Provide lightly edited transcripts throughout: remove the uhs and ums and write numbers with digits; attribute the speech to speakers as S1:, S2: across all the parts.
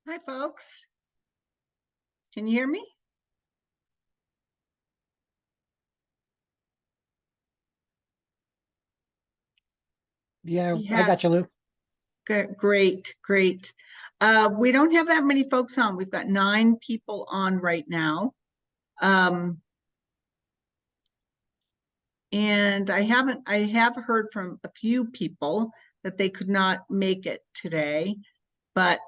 S1: Hi, folks. Can you hear me?
S2: Yeah, I got you, Lou.
S1: Great. We don't have that many folks on. We've got 9 people on right now. And I have heard from a few people that they could not make it today, but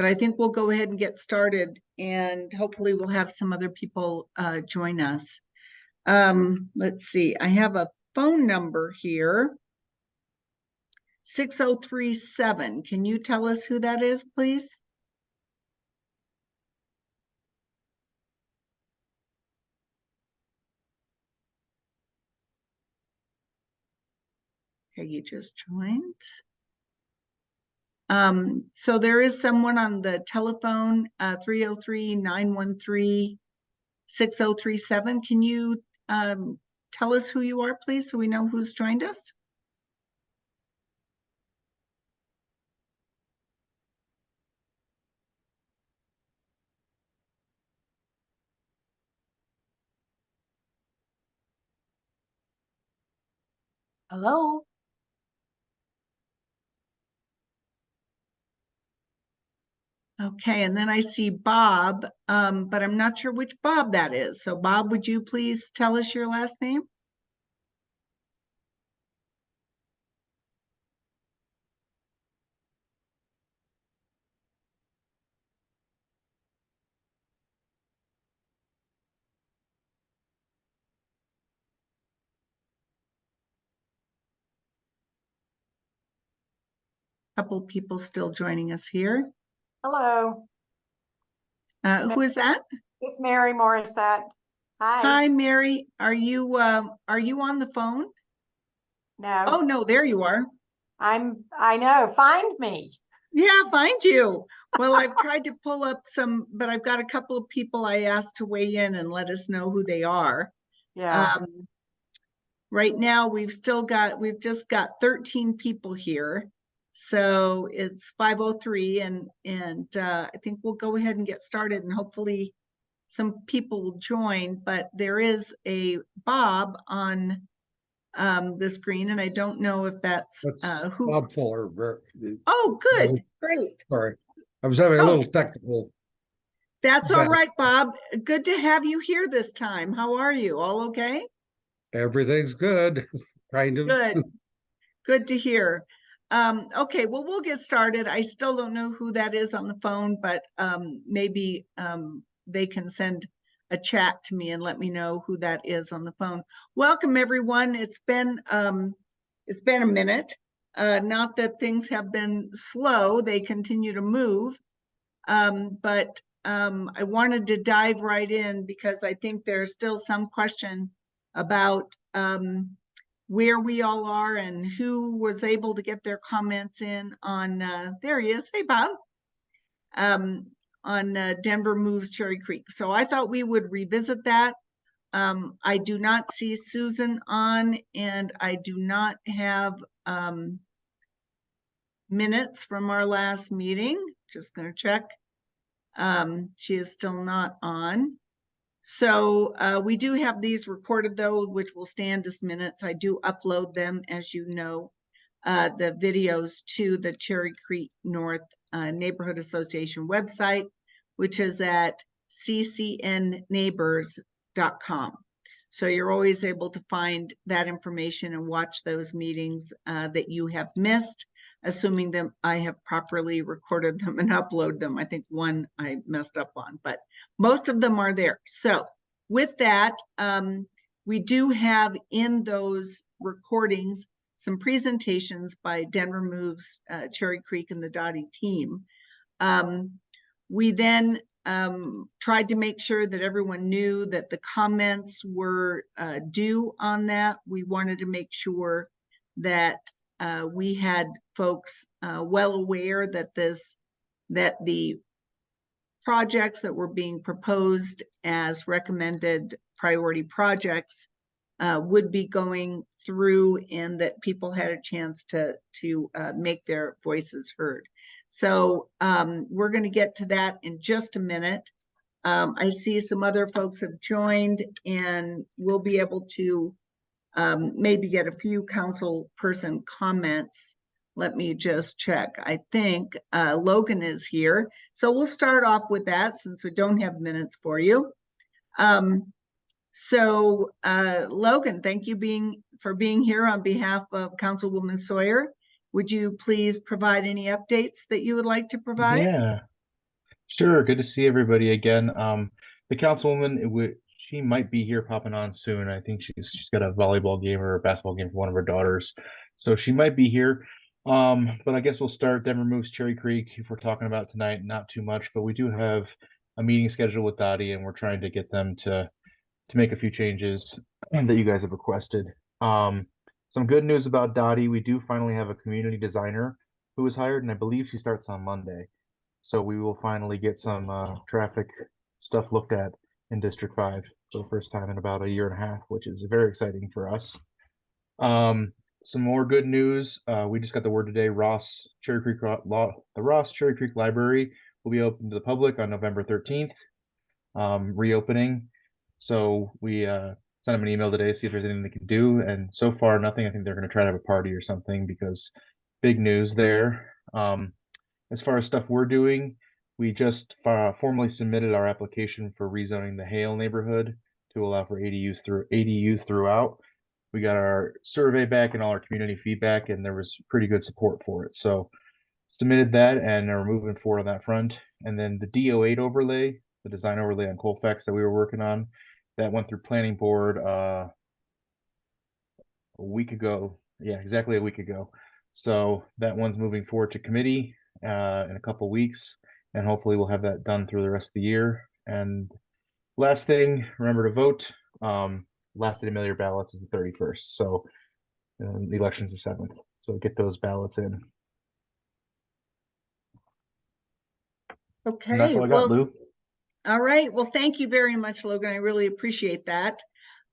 S1: I think we'll go ahead and get started, and hopefully we'll have some other people join us. Let's see, I have a phone number here. 6037. Can you tell us who that is, please? Peggy just joined. So there is someone on the telephone, 303-913-6037. Can you tell us who you are, please, so we know who's joined us?
S3: Hello.
S1: Okay, and then I see Bob, but I'm not sure which Bob that is. So Bob, would you please tell us your last name? Couple people still joining us here.
S3: Hello.
S1: Who is that?
S3: It's Mary Morissette. Hi.
S1: Hi, Mary. Are you on the phone?
S3: No.
S1: Oh, no, there you are.
S3: I know. Find me.
S1: Yeah, find you. Well, I've tried to pull up some, but I've got a couple of people I asked to weigh in and let us know who they are.
S3: Yeah.
S1: Right now, we've just got 13 people here. So it's 5:03, and I think we'll go ahead and get started, and hopefully some people will join. But there is a Bob on the screen, and I don't know if that's who.
S4: Bob Fuller.
S1: Oh, good, great.
S4: Sorry, I was having a little technical.
S1: That's all right, Bob. Good to have you here this time. How are you? All okay?
S4: Everything's good, kind of.
S1: Good to hear. Okay, well, we'll get started. I still don't know who that is on the phone, but maybe they can send a chat to me and let me know who that is on the phone. Welcome, everyone. It's been a minute. Not that things have been slow; they continue to move. But I wanted to dive right in because I think there's still some question about where we all are and who was able to get their comments in on, there he is, hey Bob, on Denver Moves Cherry Creek. So I thought we would revisit that. I do not see Susan on, and I do not have minutes from our last meeting. Just gonna check. She is still not on. So we do have these recorded though, which will stand as minutes. I do upload them, as you know, the videos to the Cherry Creek North Neighborhood Association website, which is at ccnneighbors.com. So you're always able to find that information and watch those meetings that you have missed, assuming that I have properly recorded them and upload them. I think one I messed up on, but most of them are there. So with that, we do have in those recordings some presentations by Denver Moves, Cherry Creek, and the Dottie team. We then tried to make sure that everyone knew that the comments were due on that. We wanted to make sure that we had folks well aware that the projects that were being proposed as recommended priority projects would be going through, and that people had a chance to make their voices heard. So we're going to get to that in just a minute. I see some other folks have joined, and we'll be able to maybe get a few council person comments. Let me just check. I think Logan is here. So we'll start off with that since we don't have minutes for you. Logan, thank you for being here on behalf of Councilwoman Sawyer. Would you please provide any updates that you would like to provide?
S5: Yeah, sure. Good to see everybody again. The councilwoman, she might be here popping on soon. I think she's got a volleyball game or a basketball game for one of her daughters, so she might be here. But I guess we'll start Denver Moves Cherry Creek if we're talking about tonight. Not too much, but we do have a meeting scheduled with Dottie, and we're trying to get them to make a few changes that you guys have requested. Some good news about Dottie, we do finally have a community designer who was hired, and I believe she starts on Monday. So we will finally get some traffic stuff looked at in District 5 for the first time in about a year and a half, which is very exciting for us. Some more good news. We just got the word today, the Ross Cherry Creek Library will be open to the public on November 13th, reopening. So we sent them an email today, see if there's anything they can do. And so far, nothing. I think they're going to try to have a party or something because big news there. As far as stuff we're doing, we just formally submitted our application for rezoning the Hale neighborhood to allow for ADUs throughout. We got our survey back and all our community feedback, and there was pretty good support for it. So submitted that and are moving forward on that front. And then the DO8 overlay, the design overlay on Colfax that we were working on, that went through planning board a week ago. Yeah, exactly a week ago. So that one's moving forward to committee in a couple weeks, and hopefully we'll have that done through the rest of the year. And last thing, remember to vote. Last day to mail your ballots is the 31st, so the election's the 7th. So get those ballots in.
S1: Okay.
S5: And that's all I got, Lou.
S1: All right. Well, thank you very much, Logan. I really appreciate that.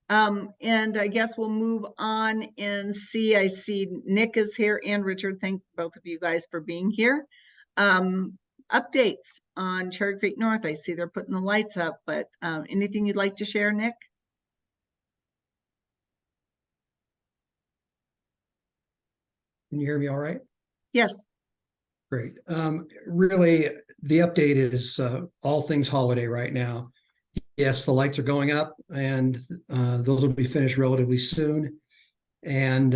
S1: And I guess we'll move on and see. I see Nick is here and Richard. Thank both of you guys for being here. Updates on Cherry Creek North. I see they're putting the lights up, but anything you'd like to share, Nick?
S2: Can you hear me all right?
S1: Yes.
S2: Great. Really, the update is all things holiday right now. Yes, the lights are going up, and those will be finished relatively soon. And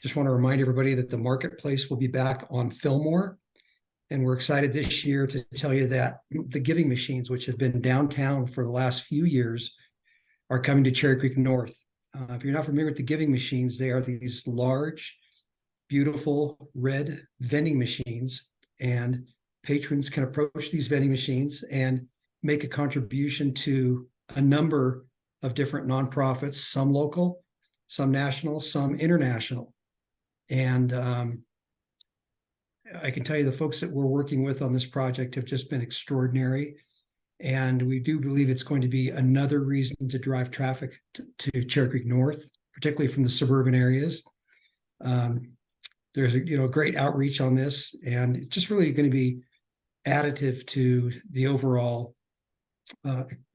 S2: just want to remind everybody that the marketplace will be back on Fillmore. And we're excited this year to tell you that the giving machines, which have been downtown for the last few years, are coming to Cherry Creek North. If you're not familiar with the giving machines, they are these large, beautiful red vending machines, and patrons can approach these vending machines and make a contribution to a number of different nonprofits, some local, some national, some international. And I can tell you the folks that we're working with on this project have just been extraordinary. And we do believe it's going to be another reason to drive traffic to Cherry Creek North, particularly from the suburban areas. There's a great outreach on this, and it's just really going to be additive to the overall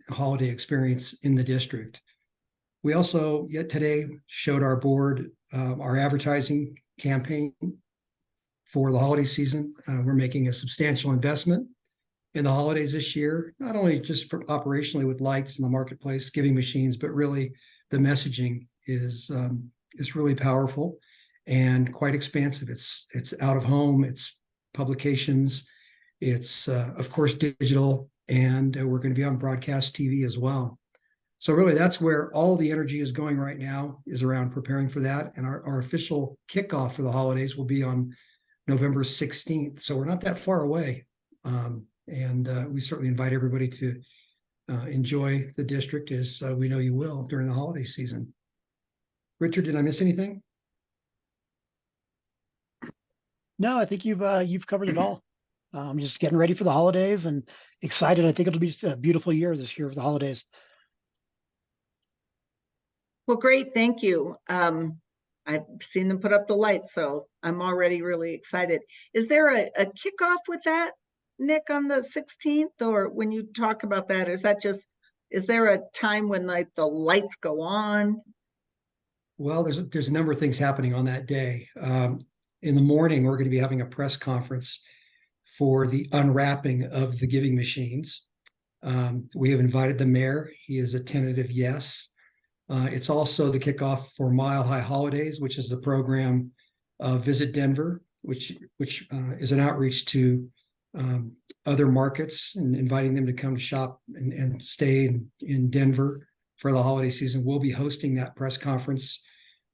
S2: holiday experience in the district. We also yet today showed our board our advertising campaign for the holiday season. We're making a substantial investment in the holidays this year, not only just for operationally with lights in the marketplace, giving machines, but really the messaging is really powerful and quite expansive. It's out of home, it's publications, it's of course digital, and we're going to be on broadcast TV as well. So really that's where all the energy is going right now, is around preparing for that. And our official kickoff for the holidays will be on November 16th. So we're not that far away. And we certainly invite everybody to enjoy the district, as we know you will during the holiday season. Richard, did I miss anything?
S6: No, I think you've covered it all. Just getting ready for the holidays and excited. I think it'll be just a beautiful year this year for the holidays.
S1: Well, great. Thank you. I've seen them put up the lights, so I'm already really excited. Is there a kickoff with that, Nick, on the 16th? Or when you talk about that, is there a time when like the lights go on?
S2: Well, there's a number of things happening on that day. In the morning, we're going to be having a press conference for the unwrapping of the giving machines. We have invited the mayor. He is a tentative yes. It's also the kickoff for Mile High Holidays, which is the program Visit Denver, which is an outreach to other markets and inviting them to come to shop and stay in Denver for the holiday season. We'll be hosting that press conference.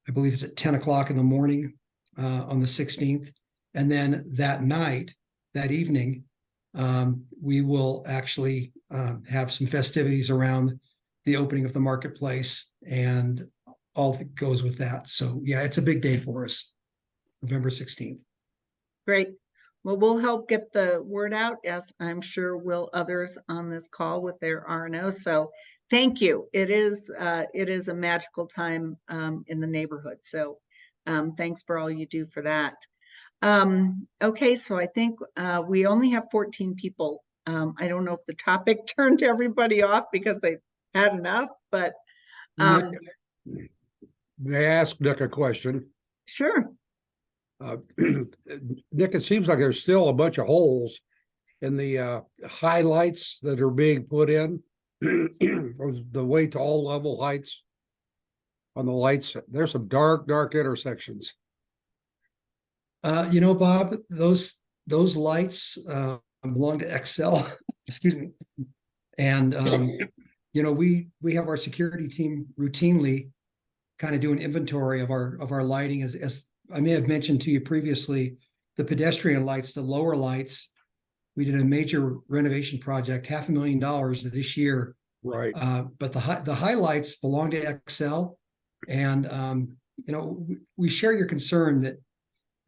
S2: I believe it's at 10 o'clock in the morning on the 16th. And then that evening, we will actually have some festivities around the opening of the marketplace and all that goes with that. So yeah, it's a big day for us, November 16th.
S1: Great. Well, we'll help get the word out, as I'm sure will others on this call with their RNO. So thank you. It is a magical time in the neighborhood. So thanks for all you do for that. Okay, so I think we only have 14 people. I don't know if the topic turned everybody off because they had enough, but
S4: They asked Nick a question.
S1: sure.
S4: Nick, it seems like there's still a bunch of holes in the highlights that are being put in. The way to all level heights on the lights. There's some dark intersections.
S2: Bob, those lights belong to Excel. Excuse me. And we have our security team routinely kind of do an inventory of our lighting. As I may have mentioned to you previously, the pedestrian lights, the lower lights, we did a major renovation project, $500,000 this year.
S4: Right.
S2: But the highlights belong to Excel, and we share your concern that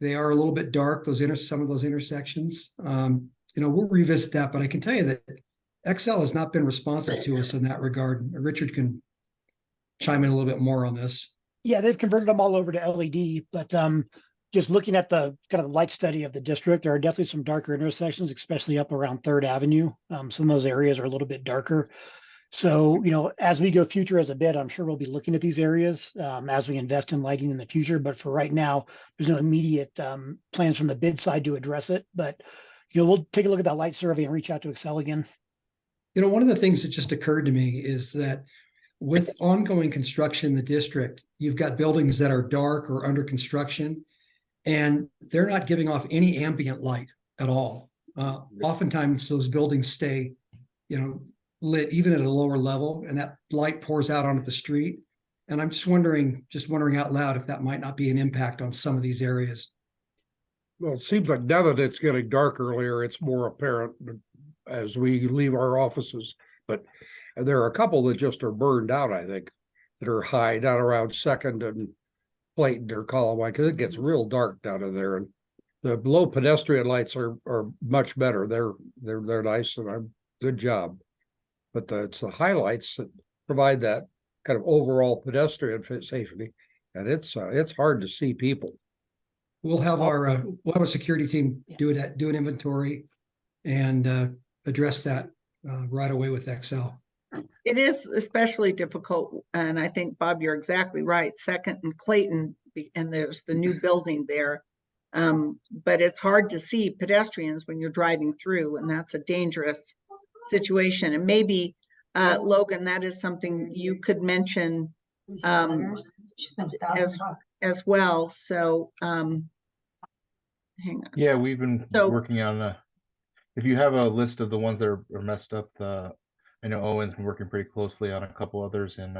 S2: they are a little bit dark. Some of those intersections. We'll revisit that, but I can tell you that Excel has not been responsive to us in that regard. Richard can chime in a little bit more on this.
S6: Yeah, they've converted them all over to LED, but just looking at the kind of light study of the district, there are definitely some darker intersections, especially up around 3rd Avenue. Some of those areas are a little bit darker. So, as we go future as a bid, I'm sure we'll be looking at these areas as we invest in lighting in the future. But for right now, there's no immediate plans from the bid side to address it. But, we'll take a look at that light survey and reach out to Excel again.
S2: One of the things that just occurred to me is that with ongoing construction in the district, you've got buildings that are dark or under construction, and they're not giving off any ambient light at all. Oftentimes those buildings stay, lit even at a lower level, and that light pours out onto the street. And I'm just wondering out loud if that might not be an impact on some of these areas.
S4: Well, it seems like now that it's getting dark earlier, it's more apparent as we leave our offices. But there are a couple that just are burned out, I think, that are high down around 2nd and Clayton or Columbine, because it gets real dark down in there. And the low pedestrian lights are much better. They're nice and a good job. But it's the highlights that provide that kind of overall pedestrian safety, and it's hard to see people.
S2: We'll have a security team do an inventory and address that right away with Excel.
S1: It is especially difficult, and I think, Bob, you're exactly right. 2nd and Clayton, and there's the new building there. But it's hard to see pedestrians when you're driving through, and that's a dangerous situation. And maybe, Logan, that is something you could mention as well. So hang on.
S5: Yeah, we've been working on if you have a list of the ones that are messed up, I know Owen's been working pretty closely on a couple others in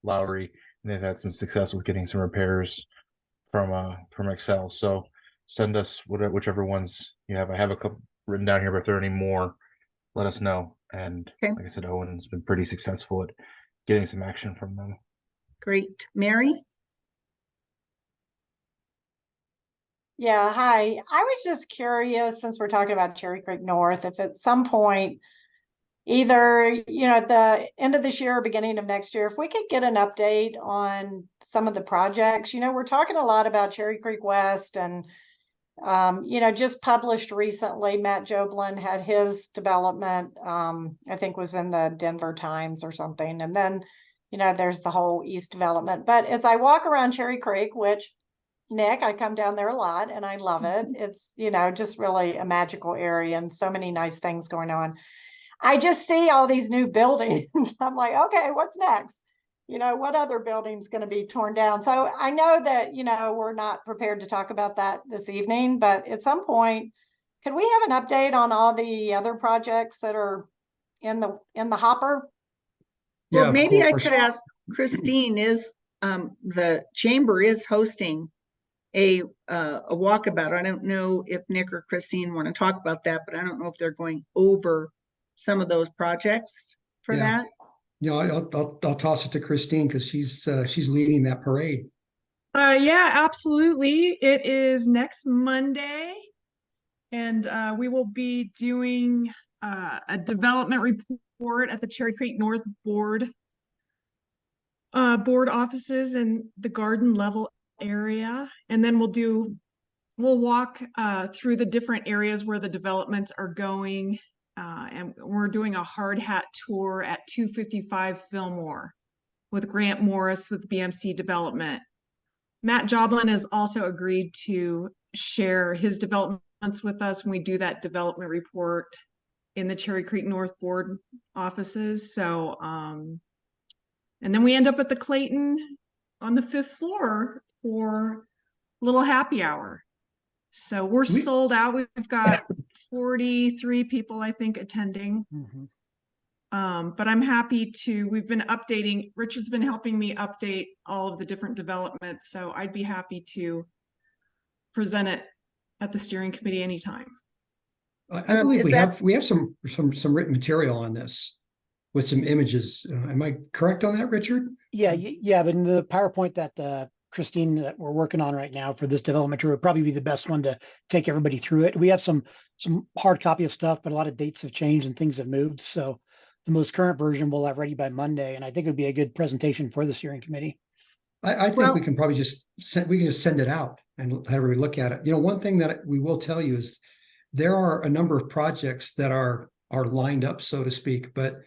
S5: Lowry, and they've had some success with getting some repairs from Excel. So send us whichever ones you have. I have a couple written down here, but if there are any more, let us know. And like I said, Owen's been pretty successful at getting some action from them.
S1: Great. Mary?
S3: Yeah, hi. I was just curious, since we're talking about Cherry Creek North, if at some point, either, at the end of this year or beginning of next year, if we could get an update on some of the projects. We're talking a lot about Cherry Creek West and, just published recently, Matt Joblin had his development, I think was in the Denver Times or something. And then, there's the whole East development. But as I walk around Cherry Creek, which Nick, I come down there a lot and I love it. It's, just really a magical area and so many nice things going on. I just see all these new buildings. I'm like, okay, what's next? What other building's going to be torn down? So I know that, we're not prepared to talk about that this evening, but at some point, could we have an update on all the other projects that are in the hopper?
S2: Yeah,
S1: Well,
S2: of
S1: maybe I
S2: course.
S1: could ask Christine, the chamber is hosting a walkabout. I don't know if Nick or Christine want to talk about that, but I don't know if they're going over some of those projects for
S2: Yeah.
S1: that.
S2: I'll toss it to Christine because she's leading that parade.
S7: Yeah, absolutely. It is next Monday, and we will be doing a development report at the Cherry Creek North board offices in the garden level area, and then we'll walk through the different areas where the developments are going, and we're doing a hard hat tour at 255 Fillmore with Grant Morris with BMC Development. Matt Joblin has also agreed to share his developments with us when we do that development report in the Cherry Creek North board offices. So, and then we end up at the Clayton on the 5th floor for a little happy hour. So we're sold out. We've got 43 people, I think, attending.
S6: Mhm.
S7: But I'm happy to, we've been updating, Richard's been helping me update all of the different developments. So I'd be happy to present it at the steering committee anytime.
S2: I believe
S1: is
S2: we
S1: that-
S2: have some written material on this with some images. Am I correct on that, Richard?
S6: Yeah, yeah, but in the PowerPoint that Christine that we're working on right now for this development tour would probably be the best one to take everybody through it. We have some hard copy of stuff, but a lot of dates have changed and things have moved. So the most current version we'll have ready by Monday, and I think it would be a good presentation for the steering committee.
S2: I think
S1: Well-
S2: we can probably just send it out and have everybody look at it. One thing that we will tell you is there are a number of projects that are lined up, so to speak, but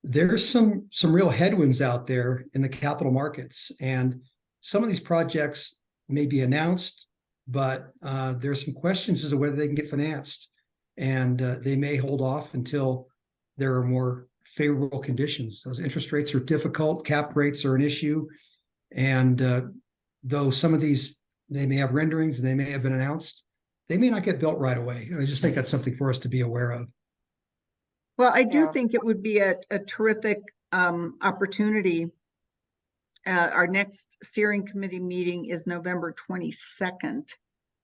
S2: there's some real headwinds out there in the capital markets, and some of these projects may be announced, but there's some questions as to whether they can get financed, and they may hold off until there are more favorable conditions. Those interest rates are difficult, cap rates are an issue, and though some of these, they may have renderings and they may have been announced, they may not get built right away. And I just think that's something for us to be aware of.
S1: Well, I do
S3: Yeah.
S1: think it would be a terrific opportunity. Our next steering committee meeting is November 22nd.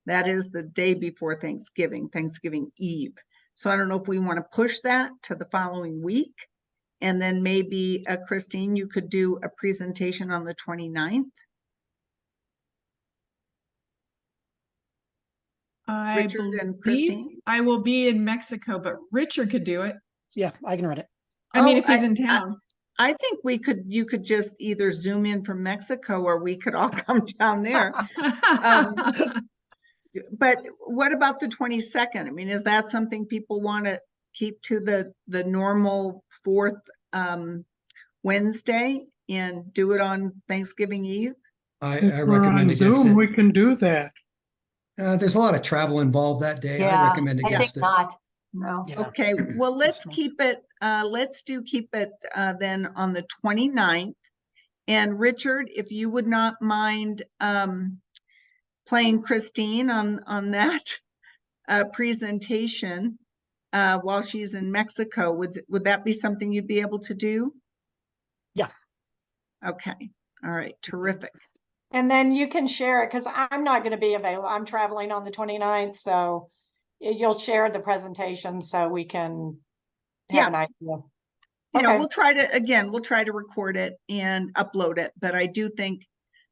S1: That is the day before Thanksgiving Eve. So I don't know if we want to push that to the following week. And then maybe, Christine, you could do a presentation on the 29th.
S7: I
S1: Richard and
S7: believe
S1: Christine?
S7: I will be in Mexico, but Richard could do it.
S6: Yeah, I can run it.
S7: I mean,
S1: Oh,
S7: if he's in town.
S1: I think you could just either Zoom in from Mexico or we could all come down there. But what about the 22nd? I mean, is that something people want to keep to the normal fourth Wednesday and do it on Thanksgiving Eve?
S2: I recommend against it.
S4: We can do that.
S2: There's a lot of travel involved that day. I recommend
S8: I think
S2: against it.
S8: not. No.
S6: Yeah.
S1: Okay, well, let's
S6: fine.
S1: keep it, keep it then on the 29th. And Richard, if you would not mind playing Christine on that presentation while she's in Mexico, would that be something you'd be able to do?
S6: Yeah.
S1: Okay, all right, terrific.
S3: And then you can share it because I'm not going to be available. I'm traveling on the 29th. So you'll share the presentation so we can have an idea.
S1: Yeah,
S3: Okay.
S1: we'll try to record it and upload it, but I do think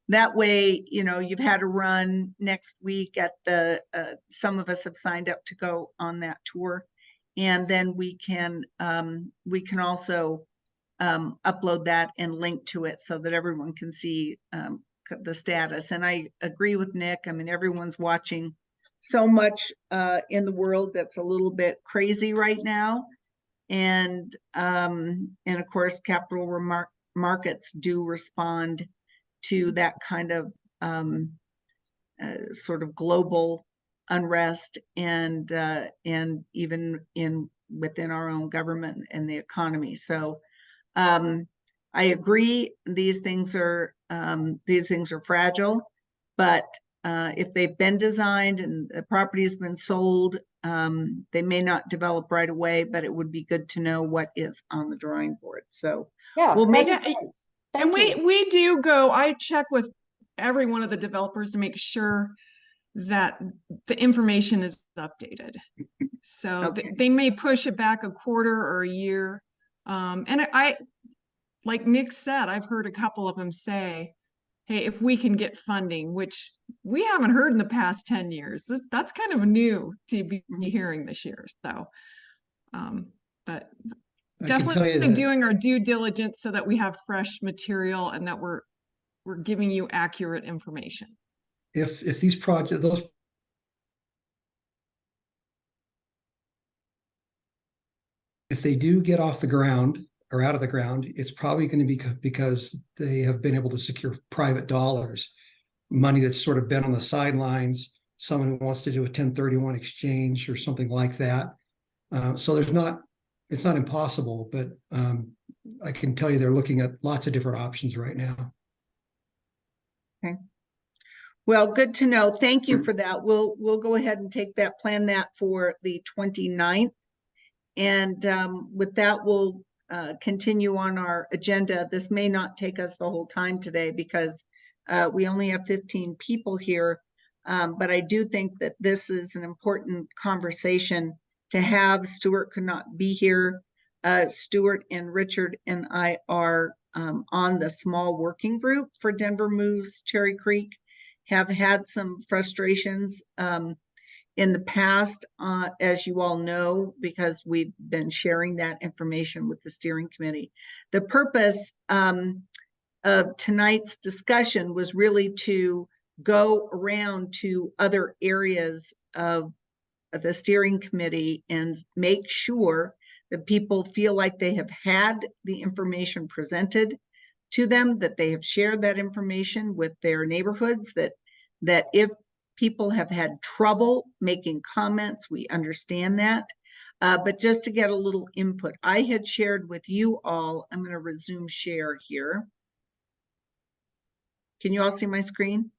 S1: that way, you've had a run next week at the, some of us have signed up to go on that tour. And then we can also upload that and link to it so that everyone can see the status. And I agree with Nick. I mean, everyone's watching so much in the world that's a little bit crazy right now. And of course, capital markets do respond to that kind of sort of global unrest, and even within our own government and the economy. So I agree, these things are fragile, but if they've been designed and the property has been sold, they may not develop right away, but it would be good to know what is on the drawing board. So
S3: Yeah.
S1: we'll make
S3: thank
S7: And
S3: you.
S7: we do go, I check with every one of the developers to make sure that the information is updated. So
S1: Okay.
S7: they may push it back a quarter or a year. And I, like Nick said, I've heard a couple of them say, hey, if we can get funding, which we haven't heard in the past 10 years. That's kind of new to be hearing this year. So, but
S2: I can tell you
S7: definitely
S2: that
S7: doing our due diligence so that we have fresh material and that we're giving you accurate information.
S2: if these projects, those if they do get off the ground or out of the ground, it's probably going to be because they have been able to secure private dollars, money that's sort of been on the sidelines. Someone who wants to do a 1031 exchange or something like that. So it's not impossible, but I can tell you they're looking at lots of different options right now.
S1: Okay. Well, good to know. Thank you for that. We'll go ahead and plan that for the 29th. And with that, we'll continue on our agenda. This may not take us the whole time today because we only have 15 people here. But I do think that this is an important conversation to have. Stuart could not be here. Stuart and Richard and I are on the small working group for Denver Moves Cherry Creek, have had some frustrations in the past, as you all know, because we've been sharing that information with the steering committee. The purpose of tonight's discussion was really to go around to other areas of the steering committee and make sure that people feel like they have had the information presented to them, that they have shared that information with their neighborhoods, that if people have had trouble making comments, we understand that. But just to get a little input, I had shared with you all, I'm going to resume share here. Can you all see my screen?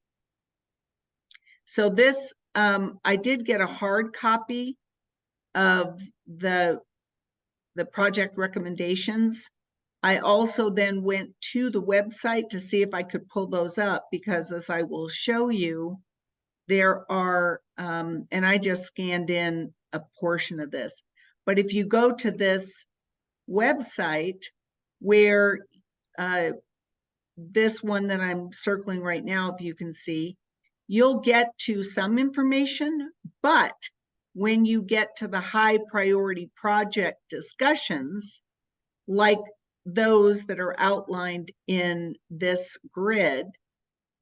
S1: So this, I did get a hard copy of the project recommendations. I also then went to the website to see if I could pull those up, because as I will show you, there are, and I just scanned in a portion of this, but if you go to this website where this one that I'm circling right now, if you can see, you'll get to some information, but when you get to the high priority project discussions, like those that are outlined in this grid,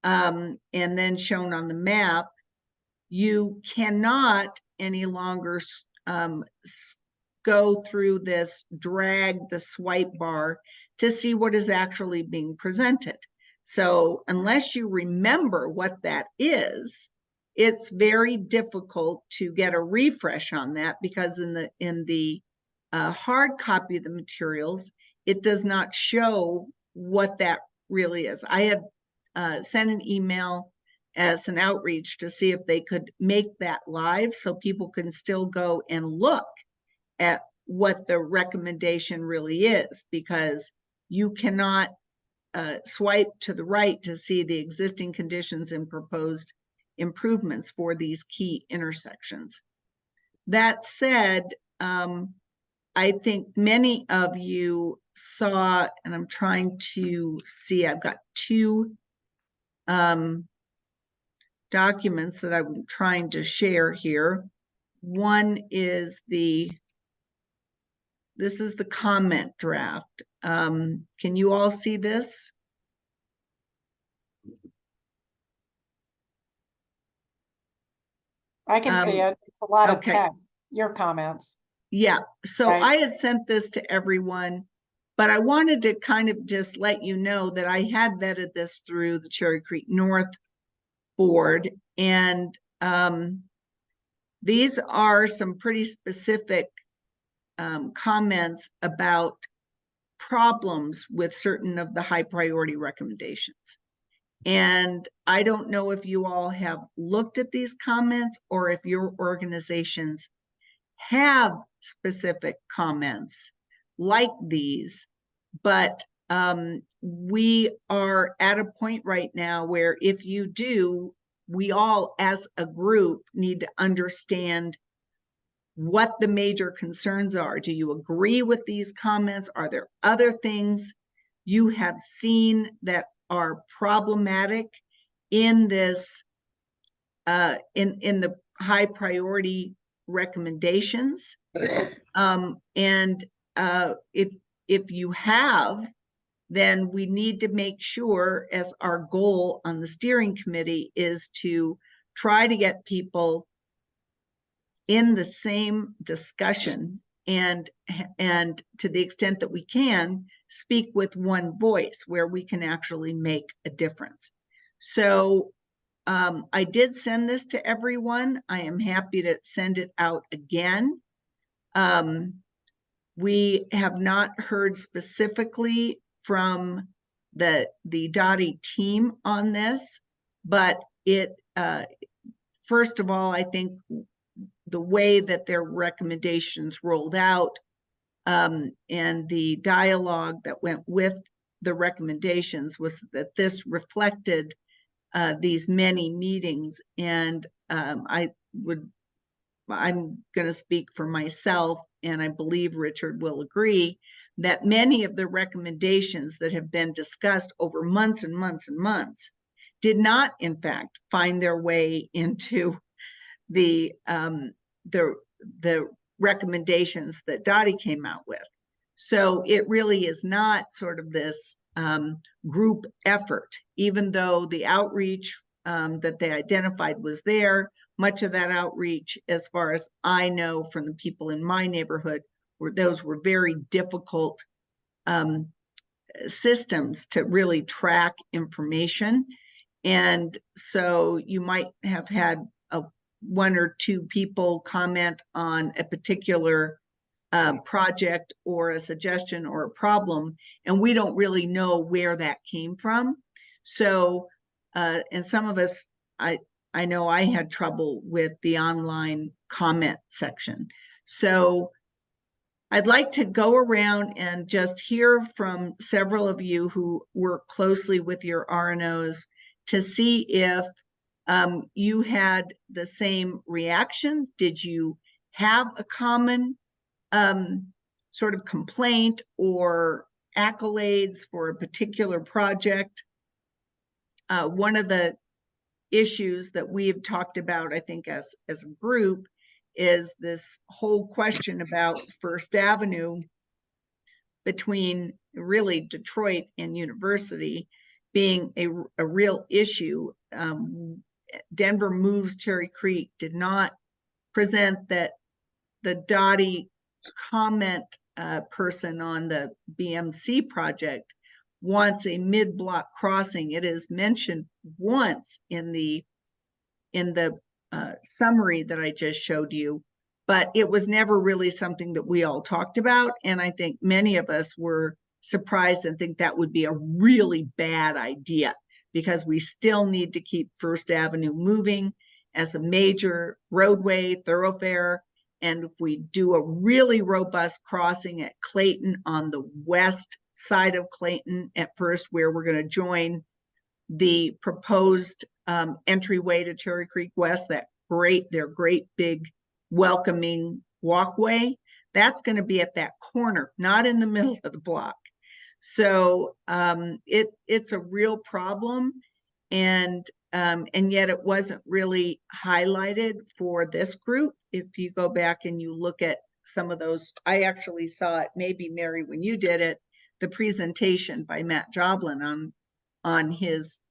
S1: and then shown on the map, you cannot any longer go through this, drag the swipe bar to see what is actually being presented. So unless you remember what that is, it's very difficult to get a refresh on that, because in the hard copy of the materials, it does not show what that really is. I have sent an email as an outreach to see if they could make that live so people can still go and look at what the recommendation really is, because you cannot swipe to the right to see the existing conditions and proposed improvements for these key intersections. That said, I think many of you saw, and I'm trying to see, I've got two documents that I'm trying to share here. One is this is the comment draft. Can you all see this?
S3: I can see
S1: Um,
S3: it. It's a lot of
S1: okay.
S3: text, your comments.
S1: Yeah, so
S3: Right.
S1: I had sent this to everyone, but I wanted to kind of just let you know that I had vetted this through the Cherry Creek North board, and these are some pretty specific comments about problems with certain of the high priority recommendations. And I don't know if you all have looked at these comments or if your organizations have specific comments like these, but we are at a point right now where if you do, we all as a group need to understand what the major concerns are. Do you agree with these comments? Are there other things you have seen that are problematic in this, in the high priority recommendations? And if you have, then we need to make sure, as our goal on the steering committee is to try to get people in the same discussion and to the extent that we can speak with one voice where we can actually make a difference. So I did send this to everyone. I am happy to send it out again. We have not heard specifically from the Dottie team on this, but it first of all, I think the way that their recommendations rolled out and the dialogue that went with the recommendations was that this reflected these many meetings. And I'm going to speak for myself, and I believe Richard will agree, that many of the recommendations that have been discussed over months and months and months did not, in fact, find their way into the recommendations that Dottie came out with. So it really is not sort of this group effort, even though the outreach that they identified was there. Much of that outreach, as far as I know from the people in my neighborhood, those were very difficult systems to really track information. And so you might have had one or two people comment on a particular project or a suggestion or a problem, and we don't really know where that came from. So, and some of us, I know I had trouble with the online comment section. So I'd like to go around and just hear from several of you who work closely with your RNOs to see if you had the same reaction. Did you have a common sort of complaint or accolades for a particular project? One of the issues that we have talked about, I think, as a group, is this whole question about First Avenue between really Detroit and University being a real issue. Denver Moves Cherry Creek did not present that the Dottie comment person on the BMC project wants a mid-block crossing. It is mentioned once in the summary that I just showed you, but it was never really something that we all talked about. And I think many of us were surprised and think that would be a really bad idea, because we still need to keep First Avenue moving as a major roadway thoroughfare. And if we do a really robust crossing at Clayton on the west side of Clayton at first, where we're going to join the proposed entryway to Cherry Creek West, their great big welcoming walkway, that's going to be at that corner, not in the middle of the block. So it's a real problem, and yet it wasn't really highlighted for this group. If you go back and you look at some of those, I actually saw it, maybe Mary, when you did it, the presentation by Matt Joblin on his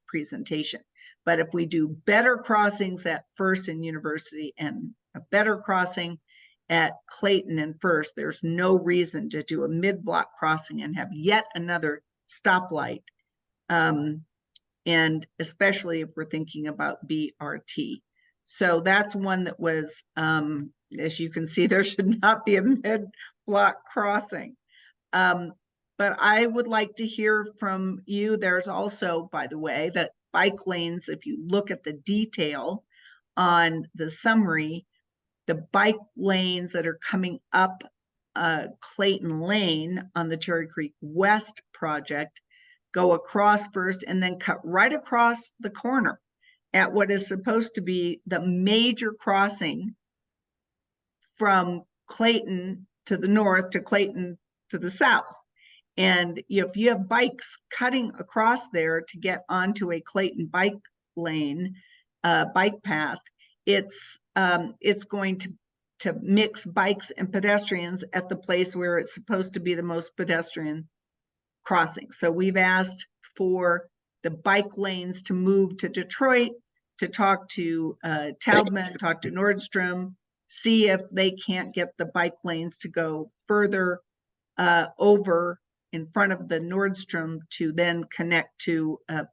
S1: presentation. But if we do better crossings at First and University and a better crossing at Clayton and First, there's no reason to do a mid-block crossing and have yet another stoplight. And especially if we're thinking about BRT. So that's one that was, as you can see, there should not be a mid-block crossing. But I would like to hear from you. There's also, by the way, that bike lanes, if you look at the detail on the summary, the bike lanes that are coming up Clayton Lane on the Cherry Creek West project go across First and then cut right across the corner at what is supposed to be the major crossing from Clayton to the north to Clayton to the south. And if you have bikes cutting across there to get onto a Clayton bike lane, bike path, it's going to mix bikes and pedestrians at the place where it's supposed to be the most pedestrian crossing. So we've asked for the bike lanes to move to Detroit, to talk to Taubman, talk to Nordstrom, see if they can't get the bike lanes to go further over in front of the Nordstrom to then connect to a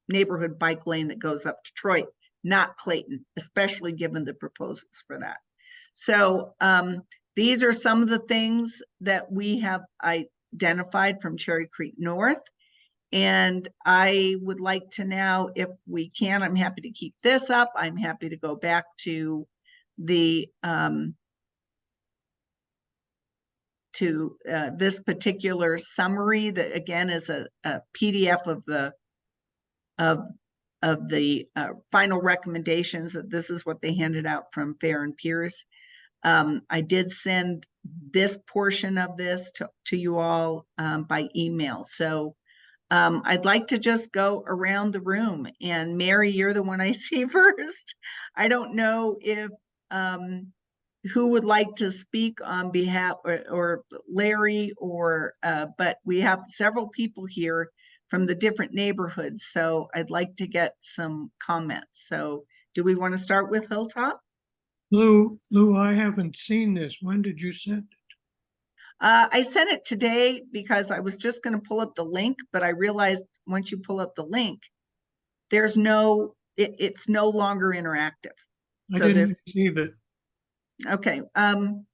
S1: neighborhood bike lane that goes up Detroit, not Clayton, especially given the proposals for that. So these are some of the things that we have identified from Cherry Creek North. And I would like to now, if we can, I'm happy to keep this up. I'm happy to go back to the this particular summary that again is a PDF of the final recommendations. This is what they handed out from Fair and Pierce. I did send this portion of this to you all by email. So I'd like to just go around the room, and Mary, you're the one I see first. I don't know if who would like to speak on behalf, or Larry, or but we have several people here from the different neighborhoods, so I'd like to get some comments. So do we want to start with Hilltop?
S8: Lou, I haven't seen this. When did you send it?
S1: I sent it today because I was just going to pull up the link, but I realized once you pull up the link, there's no, it's no longer interactive.
S8: I
S1: So
S8: didn't
S1: there's,
S8: receive it.
S1: okay.
S3: Lou,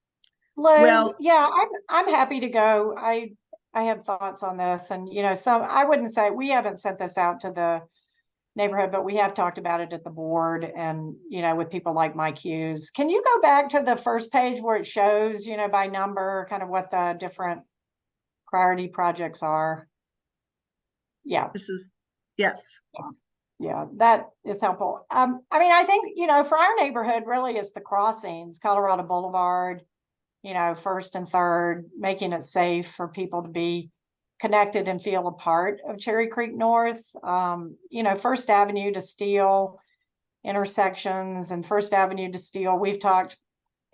S1: Well-
S3: yeah, I'm happy to go. I have thoughts on this, and some, I wouldn't say we haven't sent this out to the neighborhood, but we have talked about it at the board and with people like Mike Hughes. Can you go back to the first page where it shows by number kind of what the different priority projects are? Yeah,
S1: This is, yes.
S3: yeah, that is helpful. I mean, I think for our neighborhood, really it's the crossings, Colorado Boulevard, First and Third, making it safe for people to be connected and feel a part of Cherry Creek North. First Avenue to Steele intersections and First Avenue to Steele. We've talked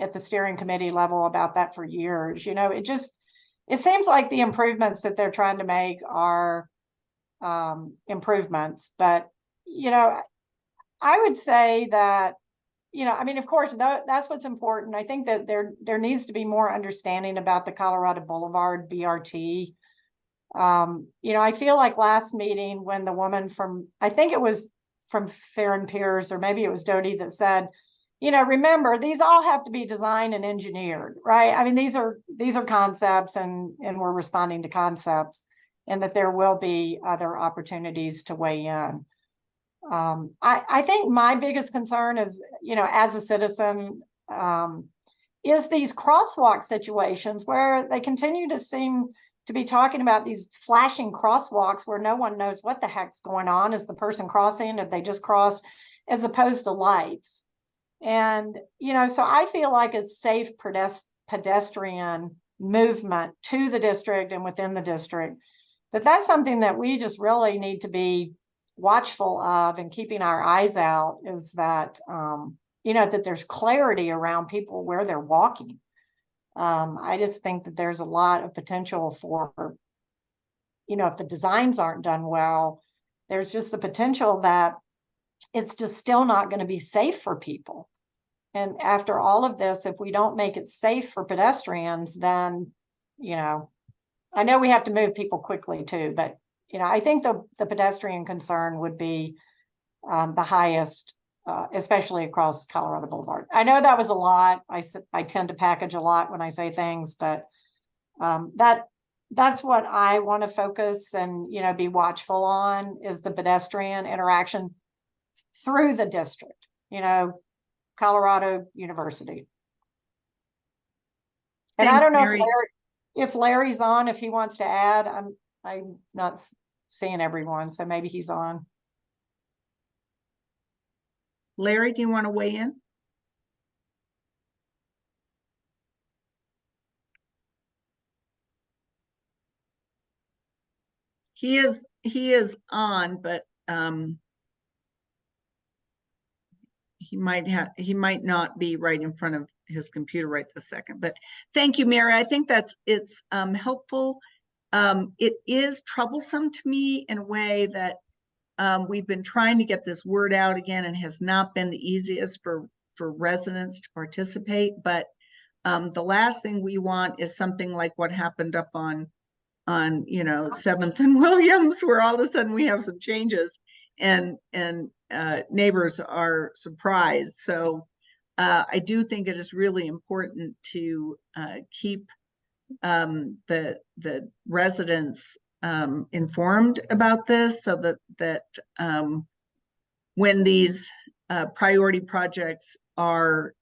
S3: at the steering committee level about that for years. It seems like the improvements that they're trying to make are improvements, but I would say that I mean, of course, that's what's important. I think that there needs to be more understanding about the Colorado Boulevard BRT. I feel like last meeting when the woman from, I think it was from Fair and Pierce, or maybe it was Dodie, that said, remember, these all have to be designed and engineered, right? I mean, these are concepts, and we're responding to concepts, and that there will be other opportunities to weigh in. I think my biggest concern is, as a citizen, is these crosswalk situations where they continue to seem to be talking about these flashing crosswalks where no one knows what the heck's going on. Is the person crossing, if they just crossed, as opposed to lights? And, so I feel like a safe pedestrian movement to the district and within the district, that's something that we just really need to be watchful of and keeping our eyes out, is that, that there's clarity around people where they're walking. I just think that there's a lot of potential for, if the designs aren't done well, there's just the potential that it's just still not going to be safe for people. And after all of this, if we don't make it safe for pedestrians, then, you know, I know we have to move people quickly too, but, you know, I think the pedestrian concern would be the highest, especially across Colorado Boulevard. I know that was a lot. I tend to package a lot when I say things, but that's what I want to focus and, you know, be watchful on, is the pedestrian interaction through the district, you know, Colorado University. And I
S1: Thanks,
S3: don't know
S1: Mary.
S3: if Larry's on, if he wants to add. I'm not seeing everyone, so maybe he's on.
S1: Larry, do you want to weigh in? He is on, but he might not be right in front of his computer right this second. But thank you, Mary. I think it's helpful. It is troublesome to me in a way that we've been trying to get this word out again, and has not been the easiest for residents to participate. But the last thing we want is something like what happened up on 7th and Williams, where all of a sudden we have some changes and neighbors are surprised. So I do think it is really important to keep the residents informed about this, so that when these priority projects are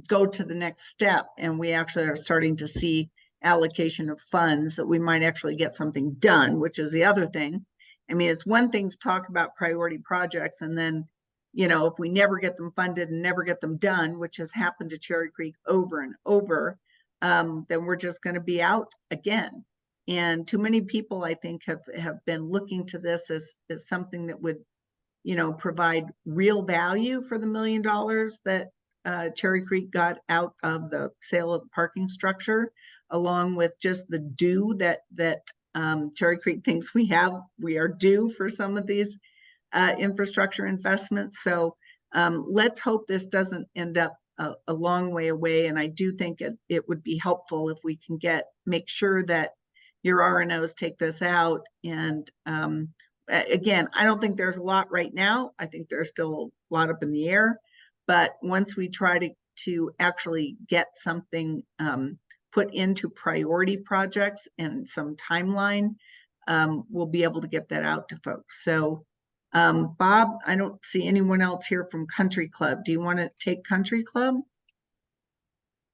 S1: go to the next step, and we actually are starting to see allocation of funds, that we might actually get something done, which is the other thing. I mean, it's one thing to talk about priority projects, and then, you know, if we never get them funded and never get them done, which has happened to Cherry Creek over and over, then we're just going to be out again. And too many people, I think, have been looking to this as something that would, you know, provide real value for the $1 million that Cherry Creek got out of the sale of the parking structure, along with just the due that Cherry Creek thinks we are due for some of these infrastructure investments. So let's hope this doesn't end up a long way away. And I do think it would be helpful if we can make sure that your RNOs take this out. And again, I don't think there's a lot right now. I think there's still a lot up in the air. But once we try to actually get something put into priority projects and some timeline, we'll be able to get that out to folks. So Bob, I don't see anyone else here from Country Club. Do you want to take Country Club?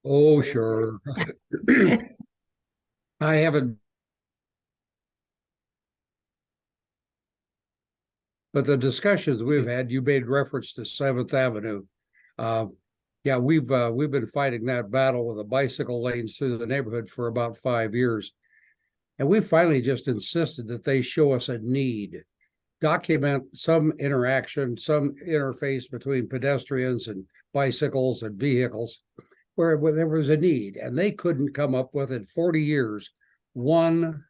S4: Oh, sure. I haven't. But the discussions we've had, you made reference to 7th Avenue. Yeah, we've been fighting that battle with the bicycle lanes through the neighborhood for about 5 years. And we finally just insisted that they show us a need, document some interaction, some interface between pedestrians and bicycles and vehicles where there was a need. And they couldn't come up with, in 40 years, one